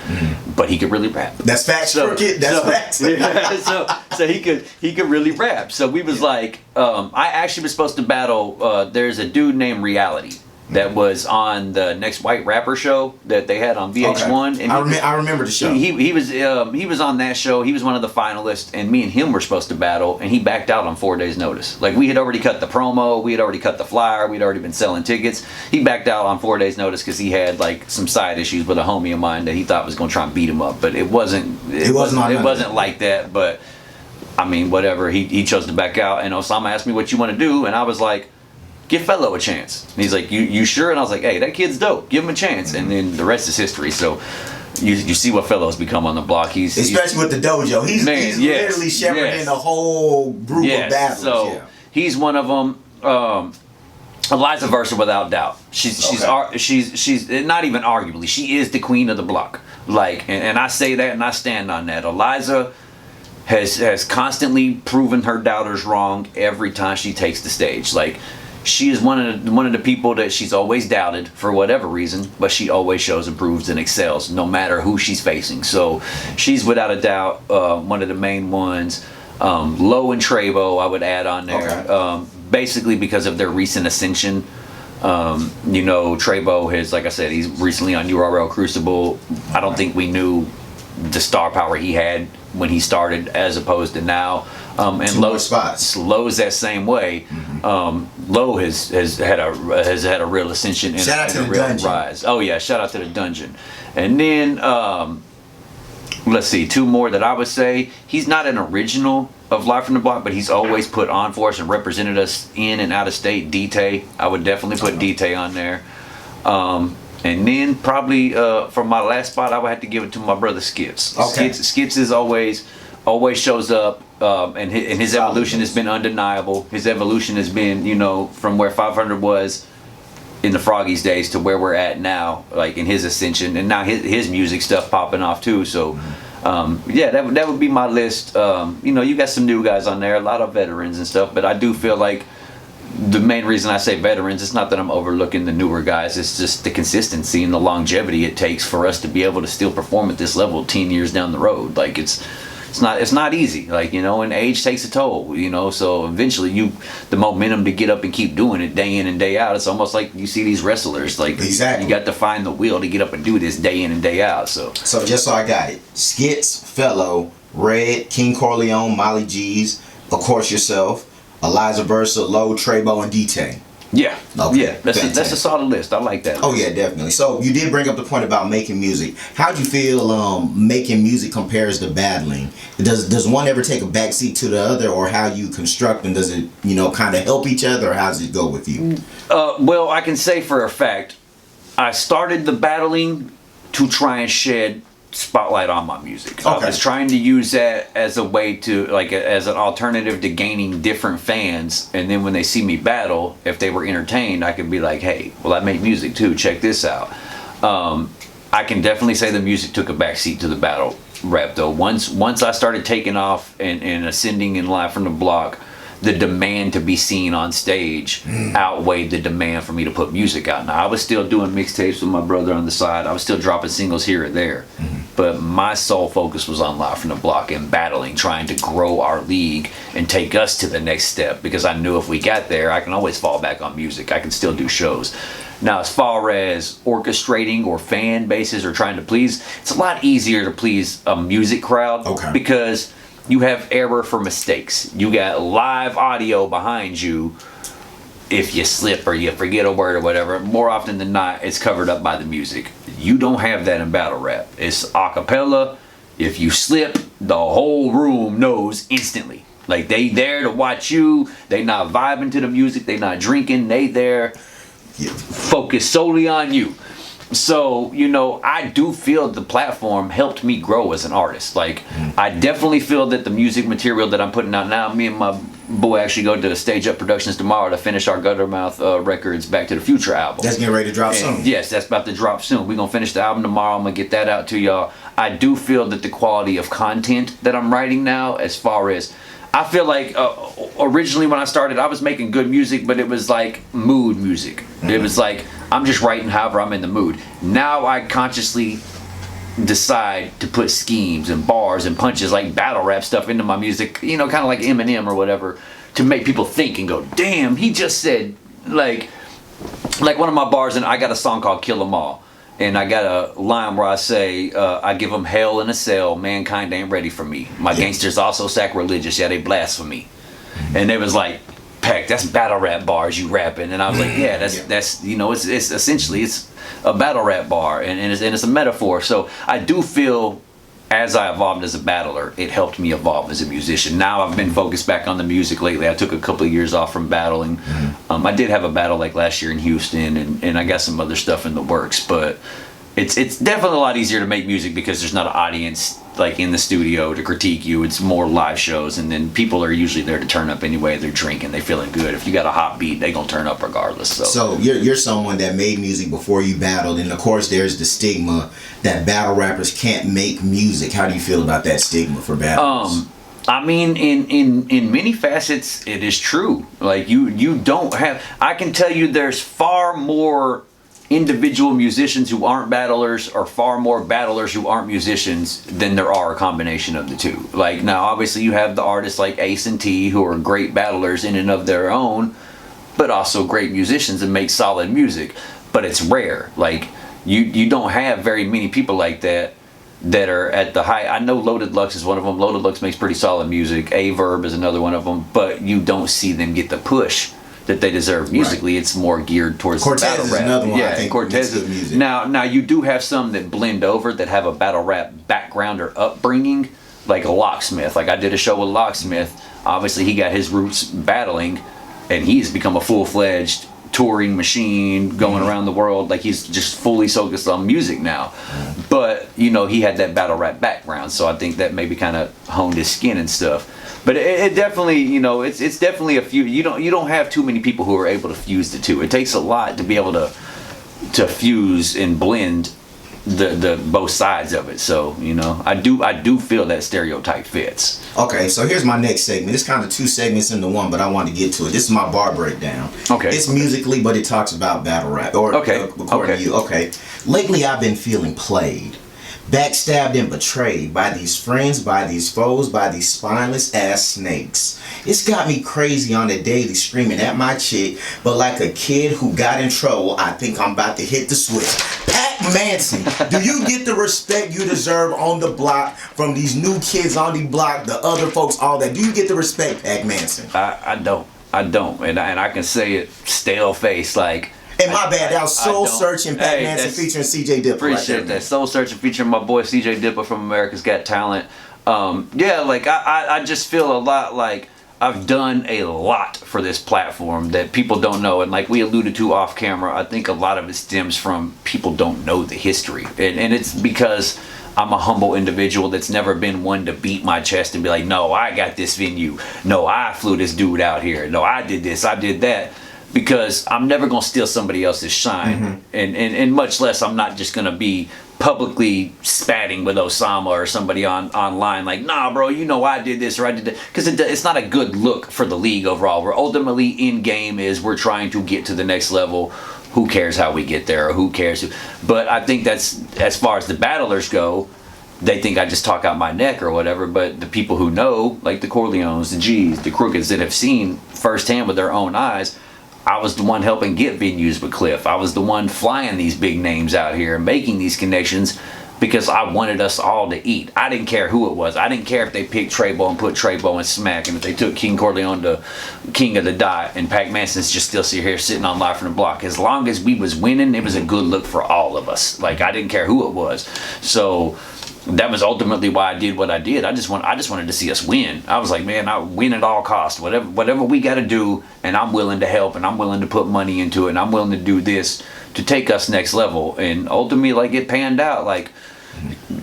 but he could really rap. That's facts, Crooked. That's facts. Yeah, so he could really rap. So we was like, I actually was supposed to battle. There's a dude named Reality that was on the Next White Rapper show that they had on VH1. Okay. And I remember the show. He was on that show. He was one of the finalists, and me and him were supposed to battle, and he backed out on 4 days' notice. Like, we had already cut the promo, we had already cut the flyer, we'd already been selling tickets. He backed out on 4 days' notice because he had like some side issues with a homie of mine that he thought was going to try and beat him up, but it wasn't like that. But I mean, whatever. He chose to back out, and Osama asked me what you want to do, and I was like, give Fellow a chance. And he's like, you sure? And I was like, hey, that kid's dope. Give him a chance. And then the rest is history. So you see what Fellow's become on the block. Especially with the dojo. He's literally shepherding the whole group of battles. So he's one of them. Eliza Versa, without doubt. She's not even arguably. She is the queen of the block. Like, and I say that and I stand on that. Eliza has constantly proven her doubters wrong every time she takes the stage. Like, she is one of the people that she's always doubted for whatever reason, but she always shows, improves, and excels no matter who she's facing. So she's without a doubt one of the main ones. Low and Trabo, I would add on there, basically because of their recent ascension. Trabo has, like I said, he's recently on URL Crucible. I don't think we knew the star power he had when he started as opposed to now. And Low's that same way. Low has had a real ascension and a real rise. Oh yeah, shout out to the Dungeon. And then let's see, two more that I would say. He's not an original of Live from the Block, but he's always put on for us and represented us in and out of state. DT, I would definitely put DT on there. And then probably for my last spot, I would have to give it to my brother Skips. Okay. Skips is always shows up, and his evolution has been undeniable. His evolution has been, from where 500 was in the Froggies days to where we're at now, like in his ascension, and now his music stuff popping off too. So, that would be my list. You got some new guys on there, a lot of veterans and stuff, but I do feel like the main reason I say veterans, it's not that I'm overlooking the newer guys, it's just the consistency and the longevity it takes for us to be able to still perform at this level 10 years down the road. Like, it's not easy, like, and age takes a toll, so eventually the momentum to get up and keep doing it day in and day out, it's almost like you see these wrestlers, like, exactly, you got to find the will to get up and do this day in and day out. So just so I got it, Skits, Fellow, Red, King Corleone, Molly G's, of course yourself, Eliza Versa, Low, Trabo, and DT. Yeah. Okay, Yeah. That's a fantastic. solid list. I like that. Oh yeah, definitely. So you did bring up the point about making music. How do you feel making music compares to battling? Does one ever take a backseat to the other, or how you construct them? Does it kind of help each other, or how does it go with you? Well, I can say for a fact, I started the battling to try and shed spotlight on my music. Okay. I was trying to use that as a way to, like, as an alternative to gaining different fans. And then when they see me battle, if they were entertained, I could be like, hey, well, I make music too. Check this out. I can definitely say the music took a backseat to the battle rap, though. Once I started taking off and ascending in Live from the Block, the demand to be seen on stage outweighed the demand for me to put music out. Now, I was still doing mixtapes with my brother on the side. I was still dropping singles here and there. But my sole focus was on Live from the Block and battling, trying to grow our league and take us to the next step. Because I knew if we got there, I can always fall back on music. I can still do shows. Now, as far as orchestrating or fan bases or trying to please, it's a lot easier to please a music crowd. Okay. Because you have error for mistakes. You got live audio behind you. If you slip or you forget a word or whatever, more often than not, it's covered up by the music. You don't have that in battle rap. It's a cappella. If you slip, the whole room knows instantly. Like, they there to watch you. They not vibing to the music. They not drinking. They there focused solely on you. So, I do feel the platform helped me grow as an artist. Like, I definitely feel that the music material that I'm putting out now, me and my boy actually go to Stage Up Productions tomorrow to finish our Guttermouth Records Back to the Future album. That's getting ready to drop soon. Yes, that's about to drop soon. We're going to finish the album tomorrow. I'm going to get that out to y'all. I do feel that the quality of content that I'm writing now, as far as, I feel like originally when I started, I was making good music, but it was like mood music. It was like, I'm just writing however I'm in the mood. Now I consciously decide to put schemes and bars and punches, like battle rap stuff, into my music, kind of like Eminem or whatever, to make people think and go, damn, he just said, like one of my bars, and I got a song called Kill 'Em All. And I got a line where I say, I give them hell in a cell, mankind ain't ready for me. My gangsters also sacrilegious, yeah, they blasphemy. And they was like, Pac, that's battle rap bars you rapping. And I was like, yeah, that's it's essentially, it's a battle rap bar, and it's a metaphor. So I do feel, as I evolved as a battler, it helped me evolve as a musician. Now I've been focused back on the music lately. I took a couple of years off from battling. I did have a battle like last year in Houston, and I got some other stuff in the works, but it's definitely a lot easier to make music because there's not an audience like in the studio to critique you. It's more live shows, and then people are usually there to turn up anyway. They're drinking, they feeling good. If you got a hot beat, they gonna turn up regardless. So you're someone that made music before you battled, and of course there's the stigma that battle rappers can't make music. How do you feel about that stigma for battlers? I mean, in many facets, it is true. Like, you don't have, I can tell you there's far more individual musicians who aren't battlers, or far more battlers who aren't musicians, than there are a combination of the two. Like, now obviously you have the artists like Ace and T who are great battlers in and of their own, but also great musicians and make solid music. But it's rare. Like, you don't have very many people like that are at the high. I know Loaded Lux is one of them. Loaded Lux makes pretty solid music. A-Verb is another one of them. But you don't see them get the push that they deserve musically. Right. It's more geared towards Cortez battle rap. Is another one. Yeah, I think Cortez is music. Now you do have some that blend over, that have a battle rap background or upbringing, like a Locksmith. Like, I did a show with Locksmith. Obviously he got his roots battling, and he's become a full-fledged touring machine, going around the world. Like, he's just fully focused on music now. But he had that battle rap background, so I think that maybe kind of honed his skin and stuff. But it definitely, it's definitely a few. You don't have too many people who are able to fuse the two. It takes a lot to be able to fuse and blend the both sides of it. So I do feel that stereotype fits. Okay, so here's my next segment. It's kind of two segments into one, but I want to get to it. This is my bar breakdown. Okay. It's musically, but it talks about battle rap. According to you. Okay. Lately, I've been feeling played, backstabbed and betrayed by these friends, by these foes, by these spineless ass snakes. It's got me crazy on the daily, screaming at my chick, but like a kid who got in trouble, I think I'm about to hit the switch. Manson, do you get the respect you deserve on the block from these new kids on the block, the other folks, all that? Do you get the respect, Pac Manson? I don't. I don't, and I can say it stale face like. And my bad, that was Soul don't. Searching Pat Manson featuring CJ Dipper. Appreciate right that. Soul Searching featuring my boy CJ Dipper from America's Got Talent. Yeah, like I just feel a lot like I've done a lot for this platform that people don't know. And like we alluded to off camera, I think a lot of it stems from people don't know the history. And it's because I'm a humble individual that's never been one to beat my chest and be like, no, I got this venue. No, I flew this dude out here. No, I did this, I did that. Because I'm never going to steal somebody else's shine. And much less I'm not just going to be publicly spatting with OSAMA or somebody online like, nah, bro, you know I did this or I did that. Because it's not a good look for the league overall. We're ultimately in game is we're trying to get to the next level. Who cares how we get there or who cares who? But I think that's, as far as the battlers go, they think I just talk out my neck or whatever, but the people who know, like the Corleones, the G's, the Crookeds that have seen firsthand with their own eyes, I was the one helping get venues with Cliff. I was the one flying these big names out here, making these connections because I wanted us all to eat. I didn't care who it was. I didn't care if they picked Trebo and put Trebo in Smack, and if they took King Corleone to King of the Dot, and Pac Manson's just still here sitting on Live from the Block. As long as we was winning, it was a good look for all of us. Like, I didn't care who it was. So that was ultimately why I did what I did. I just wanted to see us win. I was like, man, I win at all costs. Whatever we got to do, and I'm willing to help, and I'm willing to put money into it, and I'm willing to do this to take us next level. And ultimately, like, it panned out. Like,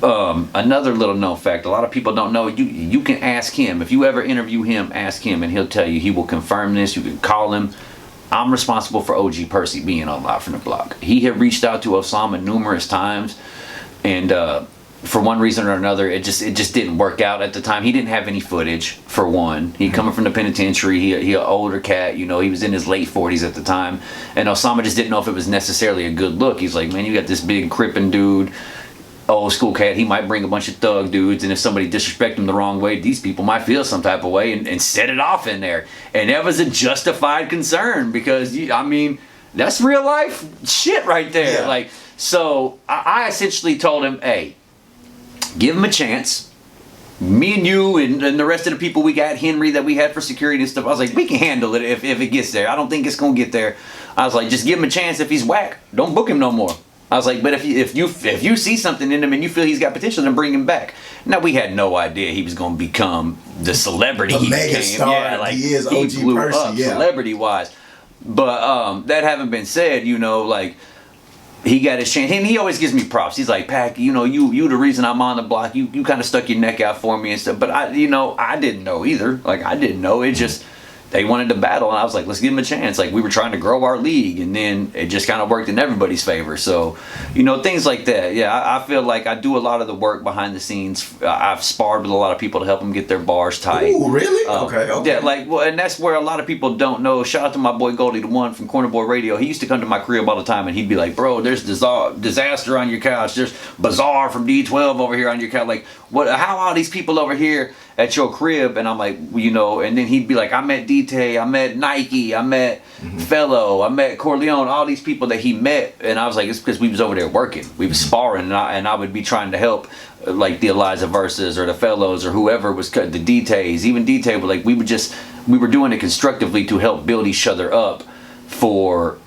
another little known fact, a lot of people don't know. You can ask him. If you ever interview him, ask him, and he'll tell you. He will confirm this. You can call him. I'm responsible for OG Percy being on Live from the Block. He had reached out to OSAMA numerous times, and for one reason or another, it just didn't work out at the time. He didn't have any footage, for one. He coming from the penitentiary. He an older cat, you know. He was in his late 40s at the time, and OSAMA just didn't know if it was necessarily a good look. He's like, man, you got this big crippin' dude, old school cat. He might bring a bunch of thug dudes, and if somebody disrespect him the wrong way, these people might feel some type of way and set it off in there. And that was a justified concern because I mean, that's real life shit right there. Yeah. Like, so I essentially told him, hey, give him a chance. Me and you and the rest of the people we got, Henry that we had for security and stuff, I was like, we can handle it if it gets there. I don't think it's going to get there. I was like, just give him a chance. If he's whack, don't book him no more. I was like, but if you see something in him and you feel he's got potential, then bring him back. Now, we had no idea he was going to become the celebrity he became. Yeah, like he is OG blew Percy, up yeah. Celebrity-wise. But that having been said, you know, like, he got his chance, and he always gives me props. He's like, Pac, you know, you the reason I'm on the block. You kind of stuck your neck out for me and stuff. But I didn't know either. Like, I didn't know. It just, they wanted to battle, and I was like, let's give him a chance. Like, we were trying to grow our league, and then it just kind of worked in everybody's favor. So, you know, things like that. Yeah, I feel like I do a lot of the work behind the scenes. I've sparred with a lot of people to help them get their bars tight. Ooh, really? Okay. Yeah, like, well, and that's where a lot of people don't know. Shout out to my boy Goldie, the one from Corner Boy Radio. He used to come to my crib all the time, and he'd be like, bro, there's disaster on your couch. There's Bizarre from D12 over here on your couch. Like, what? How are these people over here at your crib? And I'm like, you know, and then he'd be like, I met D-Tay, I met Nike, I met Fellow, I met Corleone, all these people that he met. And I was like, it's because we was over there working. We was sparring, and I would be trying to help, like the Eliza Versus or the Fellows or whoever was cut, the D-Tays, even D-Tay, but like we were doing it constructively to help build each other up for,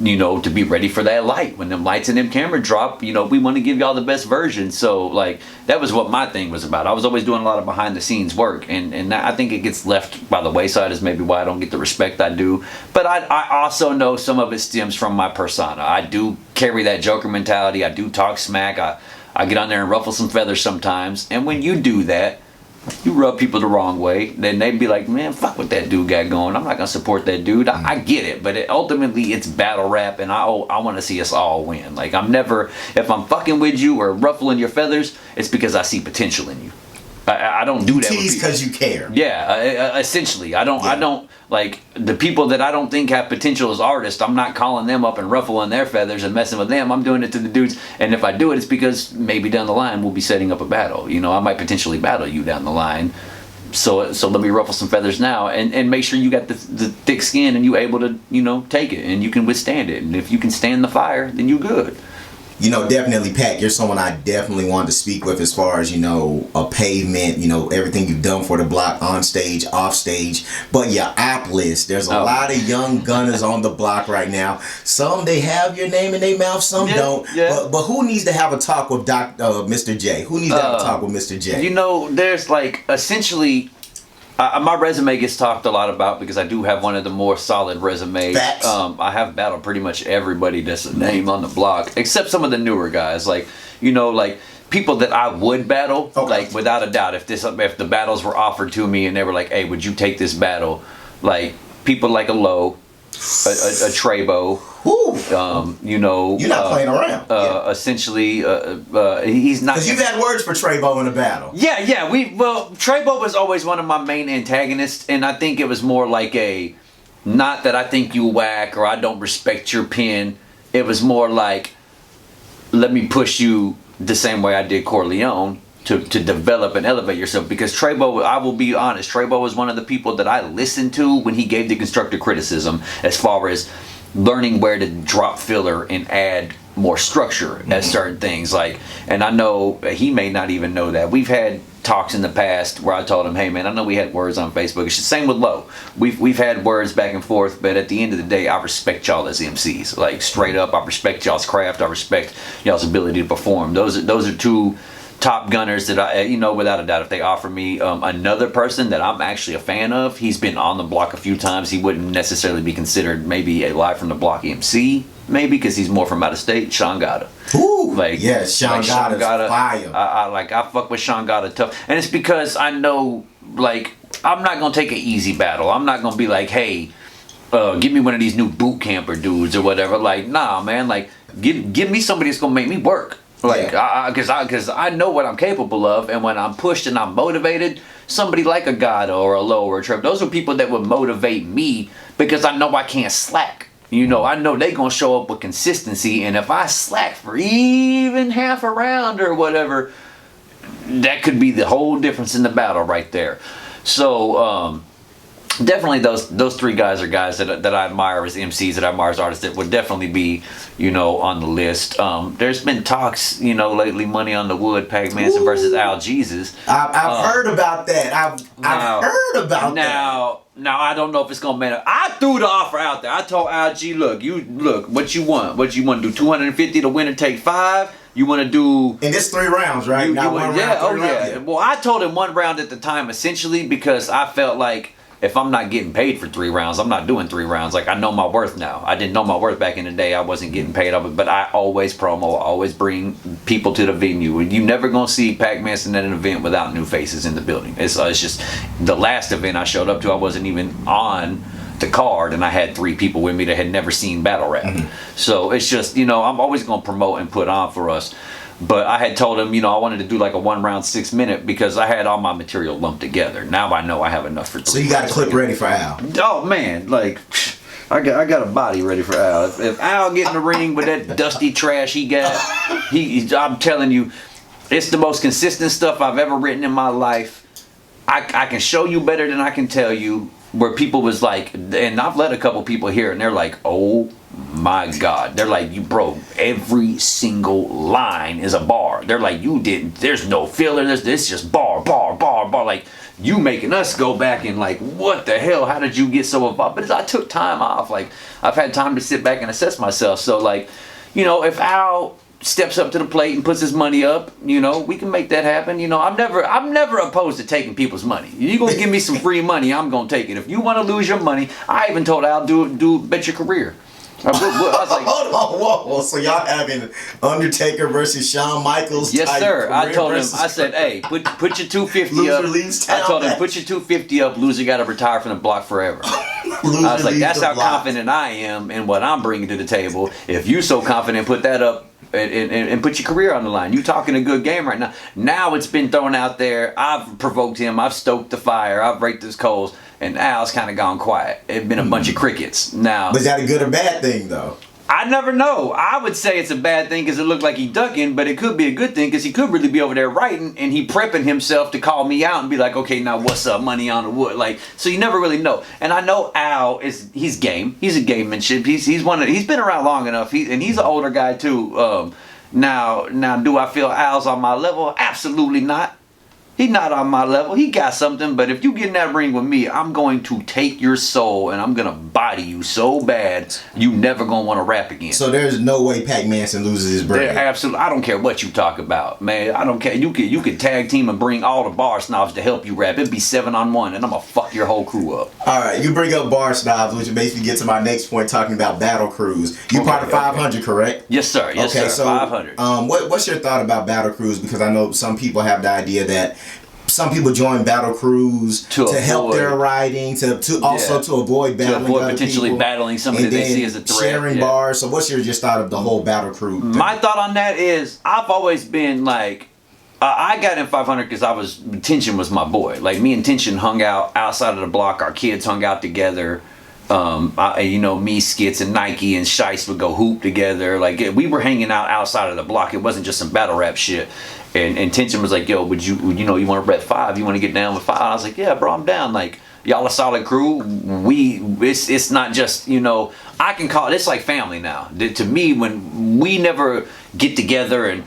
you know, to be ready for that light. When them lights and them camera drop, you know, we want to give y'all the best version. So, like, that was what my thing was about. I was always doing a lot of behind the scenes work, and I think it gets left by the wayside is maybe why I don't get the respect I do. But I also know some of it stems from my persona. I do carry that Joker mentality. I do talk smack. I get on there and ruffle some feathers sometimes. And when you do that, you rub people the wrong way, then they'd be like, man, fuck what that dude got going. I'm not going to support that dude. I get it, but ultimately it's battle rap, and I want to see us all win. Like, if I'm fucking with you or ruffling your feathers, it's because I see potential in you. I don't do that. Tease because you care. Yeah, essentially. I don't, like, the people that I don't think have potential as artists, I'm not calling them up and ruffling their feathers and messing with them. I'm doing it to the dudes, and if I do it, it's because maybe down the line we'll be setting up a battle. You know, I might potentially battle you down the line. So let me ruffle some feathers now and make sure you got the thick skin and you able to, you know, take it and you can withstand it. And if you can stand the fire, then you good. You know, definitely, Pat, you're someone I definitely wanted to speak with as far as, you know, a Pavement, you know, everything you've done for the block, on stage, off stage. But your app list, there's a lot of young gunners on the block right now. Some, they have your name in their mouth, some don't. Yeah. But who needs to have a talk with Mr. J? Who needs to have a talk with Mr. J? You know, there's like, essentially... my resume gets talked a lot about because I do have one of the more solid resumes. Facts. I have battled pretty much everybody that's a name on the block, except some of the newer guys. Like, you know, like people that I would battle, like without a doubt, if the battles were offered to me and they were like, "Hey, would you take this battle?" Like people like a Low, a Trebo. You know, you're not playing around. Essentially, he's not. Because you've had words for Trebo in a battle. Yeah. Trebo was always one of my main antagonists, and I think it was more like not that I think you whack or I don't respect your pen. It was more like, let me push you the same way I did Corleone to develop and elevate yourself. Because Trebo, I will be honest, Trebo was one of the people that I listened to when he gave the constructive criticism as far as learning where to drop filler and add more structure at certain things. Like, and I know he may not even know that. We've had talks in the past where I told him, hey man, I know we had words on Facebook. It's the same with Low. We've had words back and forth, but at the end of the day, I respect y'all as MCs. Like straight up, I respect y'all's craft. I respect y'all's ability to perform. Those are two top gunners that I, you know, without a doubt, if they offer me another person that I'm actually a fan of, he's been on the block a few times. He wouldn't necessarily be considered maybe a live from the block MC, maybe because he's more from out of state. Sean Gada. Ooh, like yes, Sean Gada's fire. I fuck with Sean Gada tough, and it's because I know, like, I'm not gonna take an easy battle. I'm not gonna be like, hey, give me one of these new boot camper dudes or whatever. Like, nah, man. Like, give me somebody that's gonna make me work. Like, because I know what I'm capable of, and when I'm pushed and I'm motivated, somebody like a God or a Low or a Trip, those are people that would motivate me because I know I can't slack. You know, I know they gonna show up with consistency, and if I slack for even half a round or whatever, that could be the whole difference in the battle right there. So, definitely those three guys are guys that I admire as MCs, that I admire as artists, that would definitely be, you know, on the list. There's been talks, you know, lately, Money on the Wood, Manson versus Al Jesus. I've heard about that. I've heard about that. Now I don't know if it's gonna matter. I threw the offer out there. I told Al G, look, what you want? What you want to do? 250 to win and take 5. You want to do? And it's 3 rounds, right? Yeah. Well, I told him 1 round at the time, essentially because I felt like, if I'm not getting paid for 3 rounds, I'm not doing 3 rounds. Like, I know my worth now. I didn't know my worth back in the day. I wasn't getting paid of it, but I always promo, always bring people to the venue. And you never gonna see Pac-Man at an event without new faces in the building. It's just the last event I showed up to, I wasn't even on the card, and I had 3 people with me that had never seen battle rap. So it's just, you know, I'm always gonna promote and put on for us. But I had told him, you know, I wanted to do like a 1 round 6 minute because I had all my material lumped together. Now I know I have enough for 3. So you got a clip ready for Al? Oh man, like I got a body ready for Al. If Al get in the ring with that dusty trash he got, I'm telling you, it's the most consistent stuff I've ever written in my life. I can show you better than I can tell you. Where people was like, and I've let a couple people hear, and they're like, oh my God. They're like, you bro, every single line is a bar. They're like, you didn't, there's no filler, this just bar. Like, you making us go back and like, what the hell, how did you get so involved? But I took time off. Like, I've had time to sit back and assess myself. So like, you know, if Al steps up to the plate and puts his money up, you know, we can make that happen. You know, I'm never opposed to taking people's money. You gonna give me some free money, I'm gonna take it. If you want to lose your money, I even told Al, do bet your career. I was like, hold on, whoa. So y'all having Undertaker versus Shawn Michaels? Yes, sir. I told him, I said, hey, put your 250 up. I told him, put your 250 up. Loser got to retire from the block forever. I was like, that's how confident I am in what I'm bringing to the table. If you so confident, put that up. And put your career on the line. You talking a good game right now. Now it's been thrown out there. I've provoked him. I've stoked the fire. I've raked his coals. And Al's kind of gone quiet. It's been a bunch of crickets. Now, was that a good or bad thing, though? I never know. I would say it's a bad thing because it looked like he ducking, but it could be a good thing because he could really be over there writing and he prepping himself to call me out and be like, okay, now what's up, Money on the Wood? Like, so you never really know. And I know Al he's game. He's a gamemanship. He's been around long enough. He's an older guy too. Now, do I feel Al's on my level? Absolutely not. He's not on my level. He got something, but if you get in that ring with me, I'm going to take your soul and I'm gonna body you so bad you never gonna want to rap again. So there's no way Manson loses his brain. Absolutely. I don't care what you talk about, man. I don't care. You could tag team and bring all the bar snobs to help you rap. It'd be 7-on-1, and I'm gonna fuck your whole crew up. All right, you bring up bar snobs, which basically gets to my next point, talking about battle crews. You part of 500, correct? Yes, sir. Yes, okay, sir. So 500. What's your thought about battle crews? Because I know some people have the idea that some people join battle crews to help their writing, to avoid battling, to avoid potentially battling somebody they see as a threat. Sharing bars. So what's your just thought of the whole battle crew thing? My thought on that is I've always been like, I got in 500 because Tension was my boy. Like me and Tension hung out outside of the block. Our kids hung out together. Me, Skits, and Nike and Shice would go hoop together. Like we were hanging out outside of the block. It wasn't just some battle rap shit. And Tension was like, yo, you want to rep 5? You want to get down with 5? I was like, yeah, bro, I'm down. Like, y'all a solid crew. It's not just, I can call it's like family now. To me, when we never get together and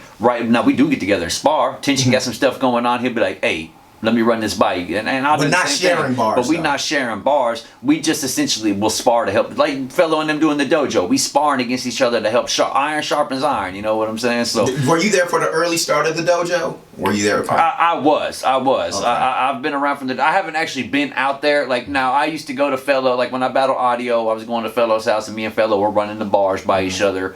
now we do get together and spar. Tension got some stuff going on. He'll be like, hey, let me run this by you. And I'll do the not same sharing thing. bars. But we not sharing bars. We just essentially will spar to help. Like Fellow and them doing the dojo. We sparring against each other to help iron sharpens iron. You know what I'm saying? So were you there for the early start of the dojo? Were you there? I was. Okay. I've been around from I haven't actually been out there. Like now, I used to go to Fellow. Like when I battled audio, I was going to Fellow's house, and me and Fellow were running the bars by each other,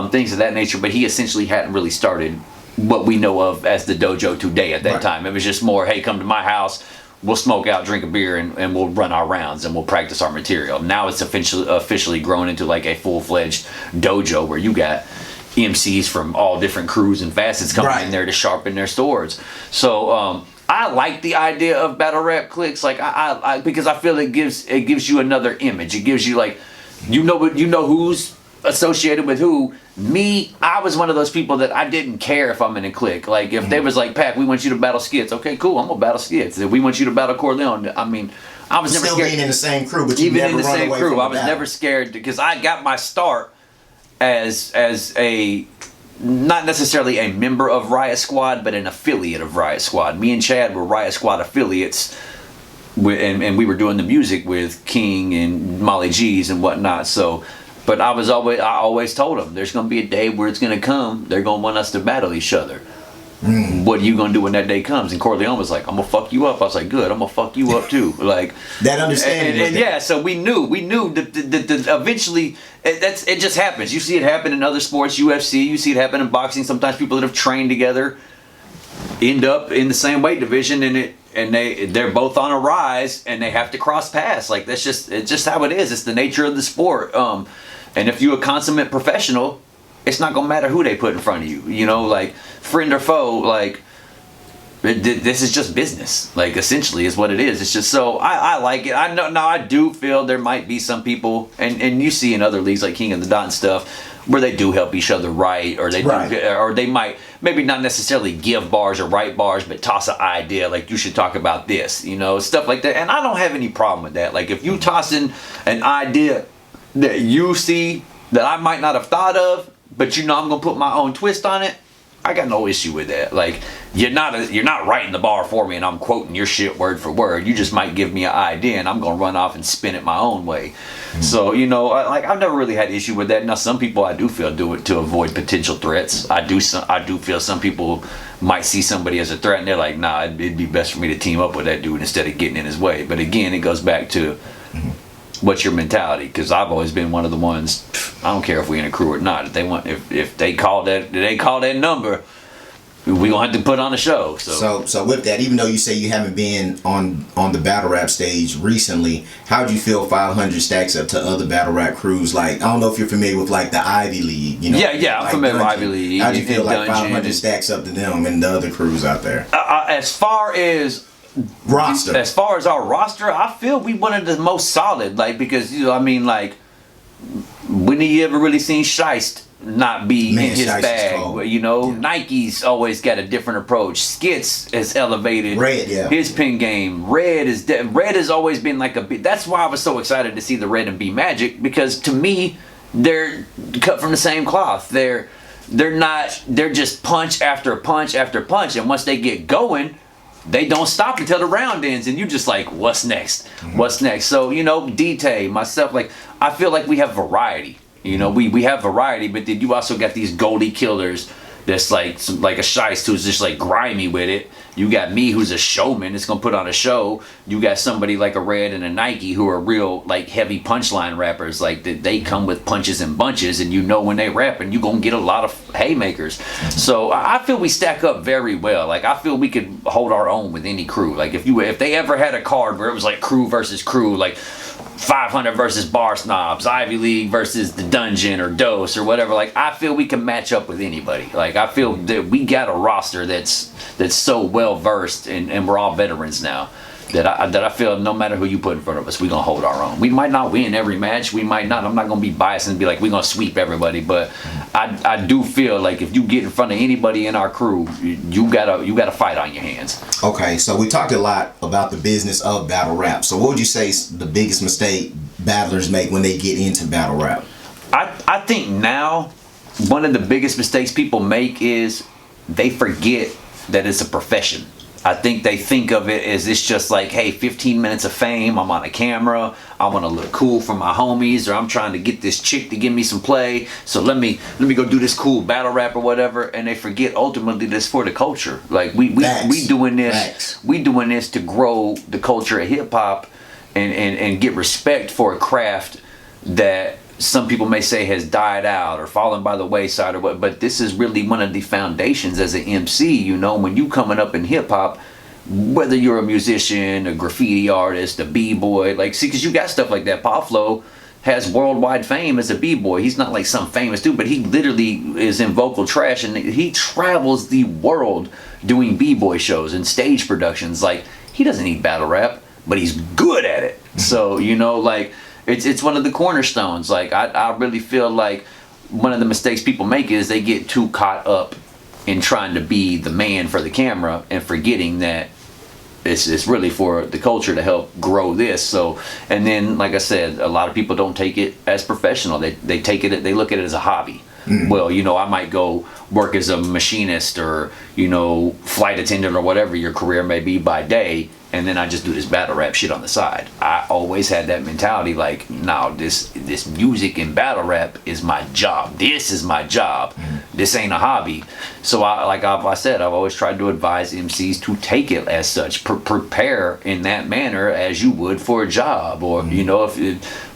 things of that nature. But he essentially hadn't really started what we know of as the dojo today at that time. It was just more, hey, come to my house, we'll smoke out, drink a beer, and we'll run our rounds and we'll practice our material. Now it's officially grown into like a full-fledged dojo where you got MCs from all different crews and facets coming in there to sharpen their swords. So I like the idea of battle rap cliques, like I because I feel it gives you another image. It gives you like you know who's associated with who. Me, I was one of those people that I didn't care if I'm in a clique. Like if they was like, Pac, we want you to battle Skits. Okay, cool, I'm gonna battle Skits. If we want you to battle Corleone, I mean, I was never scared. Being in the same crew, but you never run away from the I was never scared because I got my start as a not necessarily a member of Riot Squad, but an affiliate of Riot Squad. Me and Chad were Riot Squad affiliates, and we were doing the music with King and Molly G's and whatnot. So. But I always told them there's gonna be a day where it's gonna come. They're gonna want us to battle each other. What are you gonna do when that day comes? And Corleone was like, I'm gonna fuck you up. I was like, good, I'm gonna fuck you up too. Like that understanding. And yeah, so we knew that eventually it just happens. You see it happen in other sports, UFC. You see it happen in boxing. Sometimes people that have trained together end up in the same weight division, and they're both on a rise, and they have to cross paths. Like it's just how it is. It's the nature of the sport. And if you're a consummate professional, it's not gonna matter who they put in front of you. Like friend or foe. Like this is just business. Like essentially is what it is. It's just so I like it. I know now I do feel there might be some people, and you see in other leagues like King of the Dot and stuff, where they do help each other write, or they might maybe not necessarily give bars or write bars, but toss an idea like you should talk about this, stuff like that. And I don't have any problem with that. Like if you toss in an idea that you see that I might not have thought of, but I'm gonna put my own twist on it, I got no issue with that. Like you're not writing the bar for me and I'm quoting your shit word for word. You just might give me an idea and I'm gonna run off and spin it my own way. So I've never really had issue with that. Now some people I do feel do it to avoid potential threats. I do feel some people might see somebody as a threat and they're like, nah, it'd be best for me to team up with that dude instead of getting in his way. But again, it goes back to what's your mentality? Because I've always been one of the ones. I don't care if we're in a crew or not. If they call that number, we gonna have to put on a show. So with that, even though you say you haven't been on the battle rap stage recently, how do you feel 500 stacks up to other battle rap crews? Like I don't know if you're familiar with like the Ivy League. Yeah, I'm familiar with Ivy League. How do you feel like 500 stacks up to them and the other crews out there? As far as roster, as far as our roster, I feel we one of the most solid. Like because when have you ever really seen Shiest not be in his bag? Nike's always got a different approach. Skits has elevated his pin game. Red has always been like that's why I was so excited to see the Red and B Magic, because to me they're cut from the same cloth. they're just punch after punch after punch, and once they get going, they don't stop until the round ends, and you just like, what's next? What's next? So, you know, D-Tay, myself, like, I feel like we have variety. You know, we have variety, but then you also got these Goldie killers that's like a shiest who's just like grimy with it. You got me, who's a showman that's gonna put on a show. You got somebody like a Red and a Nike who are real like heavy punchline rappers. Like they come with punches and bunches, and you know when they rap, and you gonna get a lot of haymakers. So I feel we stack up very well. Like I feel we could hold our own with any crew. Like if they ever had a card where it was like crew versus crew, like 500 versus Bar Snobs, Ivy League versus the Dungeon or Dose or whatever, like I feel we can match up with anybody. Like I feel that we got a roster that's so well versed, and we're all veterans now, that I feel no matter who you put in front of us, we're gonna hold our own. We might not win every match, we might not. I'm not gonna be biased and be like we're gonna sweep everybody, but I do feel like if you get in front of anybody in our crew, you got a fight on your hands. Okay, so we talked a lot about the business of battle rap. So what would you say is the biggest mistake battlers make when they get into battle rap? I think now one of the biggest mistakes people make is they forget that it's a profession. I think they think of it as it's just like, hey, 15 minutes of fame, I'm on a camera, I want to look cool for my homies, or I'm trying to get this chick to give me some play, so let me go do this cool battle rap or whatever, and they forget ultimately this for the culture. Like we doing this to grow the culture of hip hop and get respect for a craft that some people may say has died out or fallen by the wayside or what, but this is really one of the foundations as an MC. You know, when you coming up in hip hop, whether you're a musician, a graffiti artist, a b-boy, like, see, because you got stuff like that. Pop Flow has worldwide fame as a b-boy. He's not like some famous dude, but he literally is in vocal trash, and he travels the world doing b-boy shows and stage productions. Like, he doesn't need battle rap, but he's good at it. So, you know, like, it's one of the cornerstones. Like I really feel like one of the mistakes people make is they get too caught up in trying to be the man for the camera and forgetting that it's really for the culture to help grow this. So, and then like I said, a lot of people don't take it as professional. They look at it as a hobby. Well, you know, I might go work as a machinist or, you know, flight attendant or whatever your career may be by day, and then I just do this battle rap shit on the side. I always had that mentality, like, no, this music and battle rap is my job. This is my job. This ain't a hobby. So I've always tried to advise MCs to take it as such. Prepare in that manner as you would for a job, or you know,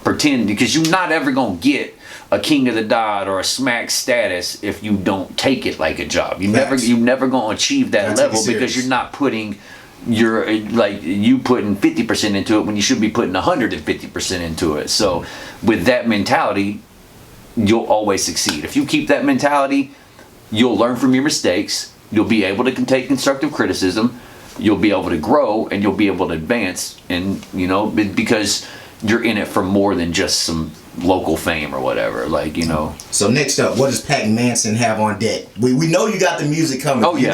pretend, because you're not ever gonna get a King of the Dot or a Smack status if you don't take it like a job. You never gonna achieve that level because you're not putting you putting 50% into it when you should be putting 150% into it. So with that mentality, you'll always succeed. If you keep that mentality, you'll learn from your mistakes. You'll be able to take constructive criticism. You'll be able to grow, and you'll be able to advance. And you know, because you're in it for more than just some local fame or whatever, like, you know. So next up, what does Manson have on deck? We know you got the music coming. Oh yeah.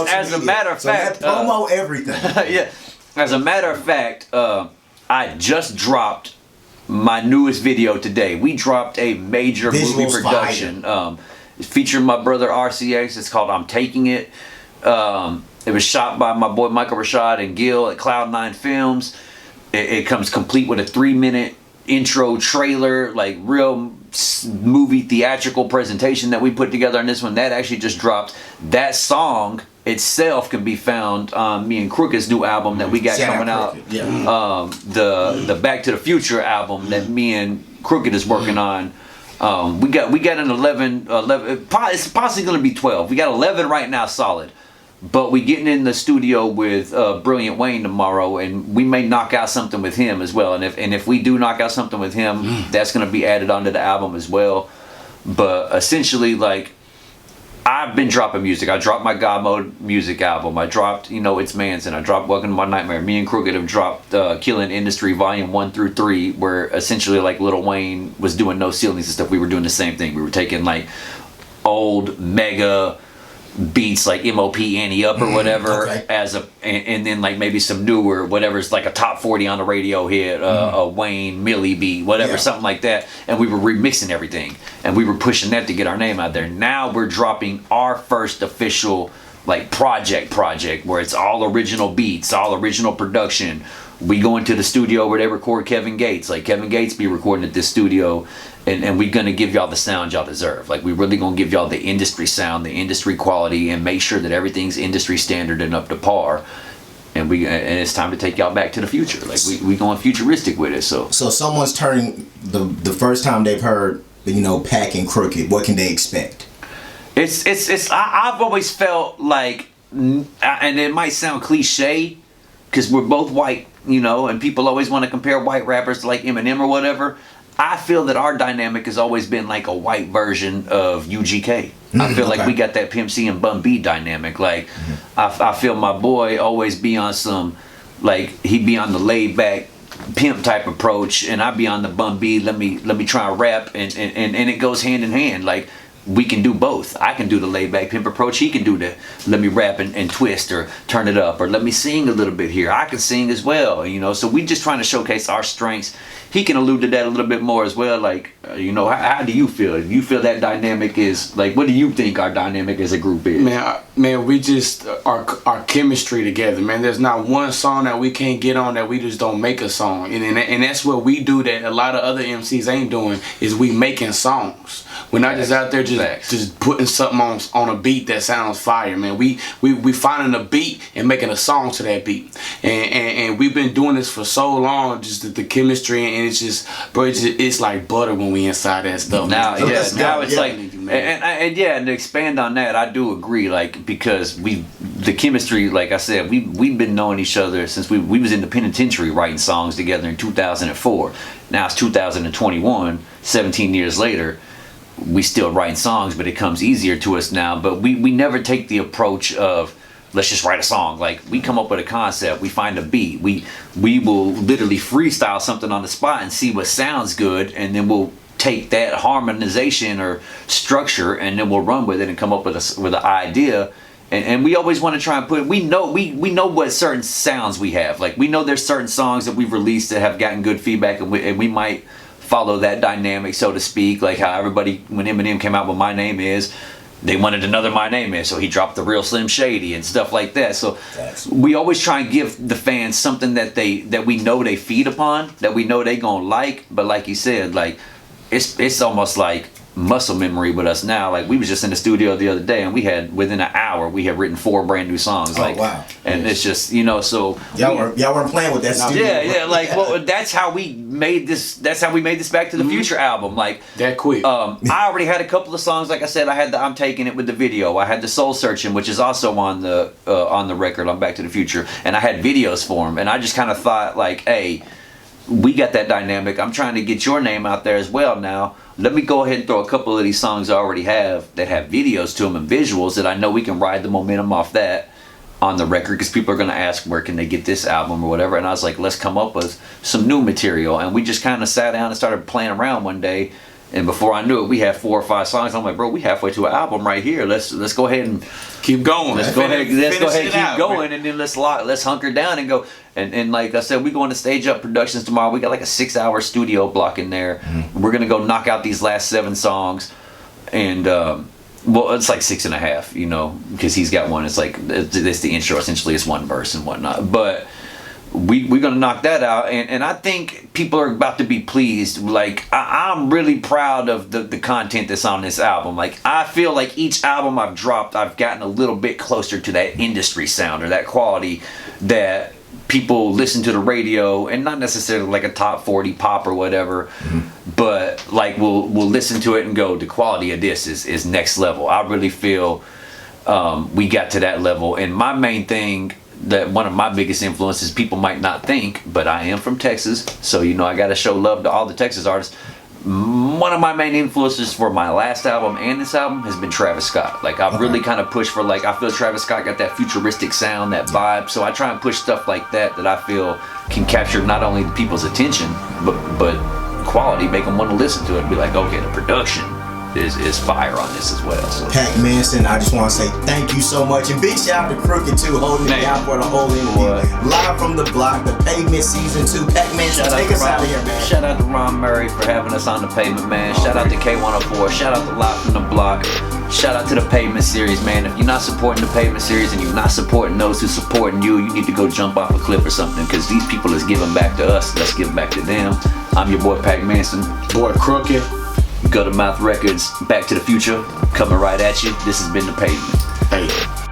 As a matter of fact, promo everything. Yeah. As a matter of fact, I just dropped my newest video today. We dropped a major movie production. Featuring my brother RCX. It's called I'm Taking It. It was shot by my boy Michael Rashad and Gil at Cloud9 Films. It comes complete with a 3-minute intro trailer, like real movie theatrical presentation that we put together on this one. That actually just dropped. That song itself can be found on me and Crooked's new album that we got coming out. Yeah. The Back to the Future album that me and Crooked is working on. We got an 11, it's possibly going to be 12. We got 11 right now solid. But we getting in the studio with Brilliant Wayne tomorrow, and we may knock out something with him as well. And if we do knock out something with him, that's going to be added onto the album as well. But essentially, like, I've been dropping music. I dropped my God Mode music album. I dropped, you know, It's Manson. I dropped Welcome to My Nightmare. Me and Crooked have dropped Killing Industry Volume 1 through 3, where essentially, like, Lil Wayne was doing No Ceilings and stuff. We were doing the same thing. We were taking, like, old mega beats like MOP Annie Up or whatever, okay. and then like maybe some newer whatever's like a top 40 on the radio hit, a Wayne Millie beat, whatever, something like that, and we were remixing everything and we were pushing that to get our name out there. Now we're dropping our first official like project where it's all original beats, all original production. We go into the studio where they record Kevin Gates. Like Kevin Gates be recording at this studio, and we're gonna give y'all the sound y'all deserve. Like we really gonna give y'all the industry sound, the industry quality, and make sure that everything's industry standard and up to par. And it's time to take y'all back to the future. Like we going futuristic with it. So someone's turning the first time they've heard, you know, Pac and Crooked. What can they expect? I've always felt like, and it might sound cliche, because we're both white, you know, and people always want to compare white rappers to like Eminem or whatever. I feel that our dynamic has always been like a white version of UGK. I feel like we got that Pimp C and Bun B dynamic. Like, I feel my boy always be on some, like, he be on the laid back pimp type approach, and I be on the Bun B, let me try and rap, and it goes hand in hand. Like, we can do both. I can do the laid back pimp approach. He can do the let me rap and twist or turn it up, or let me sing a little bit here. I can sing as well, you know. So we just trying to showcase our strengths. He can allude to that a little bit more as well. Like, you know, how do you feel? Do you feel that dynamic is like? What do you think our dynamic as a group is? Man, we just our chemistry together, man. There's not one song that we can't get on that we just don't make a song, and that's what we do that a lot of other MCs ain't doing. Is we making songs. We're not just out there just putting something on a beat that sounds fire, man. We finding a beat and making a song to that beat, and we've been doing this for so long. Just the chemistry, and it's just, bro, it's like butter when we inside that stuff. Now it's like, and to expand on that, I do agree. Like, because the chemistry, like I said, we've been knowing each other since we was in the penitentiary writing songs together in 2004. Now it's 2021, 17 years later. We still writing songs, but it comes easier to us now. But we never take the approach of let's just write a song. Like, we come up with a concept, we find a beat, we will literally freestyle something on the spot and see what sounds good, and then we'll take that harmonization or structure, and then we'll run with it and come up with an idea. And we always want to try and put, we know what certain sounds we have. Like, we know there's certain songs that we've released that have gotten good feedback, and we might follow that dynamic, so to speak. Like how everybody, when Eminem came out with My Name Is, they wanted another My Name Is, so he dropped the Real Slim Shady and stuff like that. So we always try and give the fans something that we know they feed upon, that we know they gonna like. But like you said, like it's almost like muscle memory with us now. Like, we was just in the studio the other day, and we had, within an hour, we had written 4 brand new songs. Like, wow. And it's just, you know, so y'all weren't playing with that studio. Yeah, like, well, that's how we made this Back to the Future album. Like, that quick. I already had a couple of songs. Like I said, I had the I'm Taking It with the video. I had the Soul Searching, which is also on the record on Back to the Future, and I had videos for them. And I just kind of thought, like, hey, we got that dynamic. I'm trying to get your name out there as well now. Let me go ahead and throw a couple of these songs I already have that have videos to them and visuals that I know we can ride the momentum off that on the record, because people are going to ask where can they get this album or whatever. And I was like, let's come up with some new material. And we just kind of sat down and started playing around one day. And before I knew it, we had 4 or 5 songs. I'm like, bro, we halfway to an album right here. Let's go ahead and keep going. Let's go ahead and keep going, and then let's hunker down and go. And like I said, we going to Stage Up Productions tomorrow. We got like a 6-hour studio block in there. Mm-hmm. We're gonna go knock out these last 7 songs, and well, it's like 6.5, you know, because he's got one. It's like it's the intro. Essentially, it's 1 verse and whatnot, but. We're gonna knock that out, and I think people are about to be pleased. Like, I'm really proud of the content that's on this album. Like, I feel like each album I've dropped, I've gotten a little bit closer to that industry sound or that quality that people listen to the radio, and not necessarily like a top 40 pop or whatever, but like we'll listen to it and go, the quality of this is next level. I really feel we got to that level. And my main thing, that one of my biggest influences, people might not think, but I am from Texas, so you know I gotta show love to all the Texas artists. One of my main influences for my last album and this album has been Travis Scott. Like, I've really kind of pushed for, like, I feel Travis Scott got that futuristic sound, that vibe, so I try and push stuff like that I feel can capture not only people's attention, but quality, make them want to listen to it and be like, okay, the production, is fire on this as well. So. Pac Manson, I just want to say thank you so much, and big shout out to Crooked too, holding it down for the whole interview. Live from the block, the Pavement season 2. Pac Manson, take us out of here, man. Shout out to Ron Murray for having us on the Pavement, man. Shout out to K104. Shout out to Live from the Block. Shout out to the Pavement series, man. If you're not supporting the Pavement series and you're not supporting those who supporting you, you need to go jump off a cliff or something, because these people is giving back to us. Let's give back to them. I'm your boy Pac Manson. Boy Crooked. Gutter Mouth Records, Back to the Future, coming right at you. This has been the Pavement. Hey.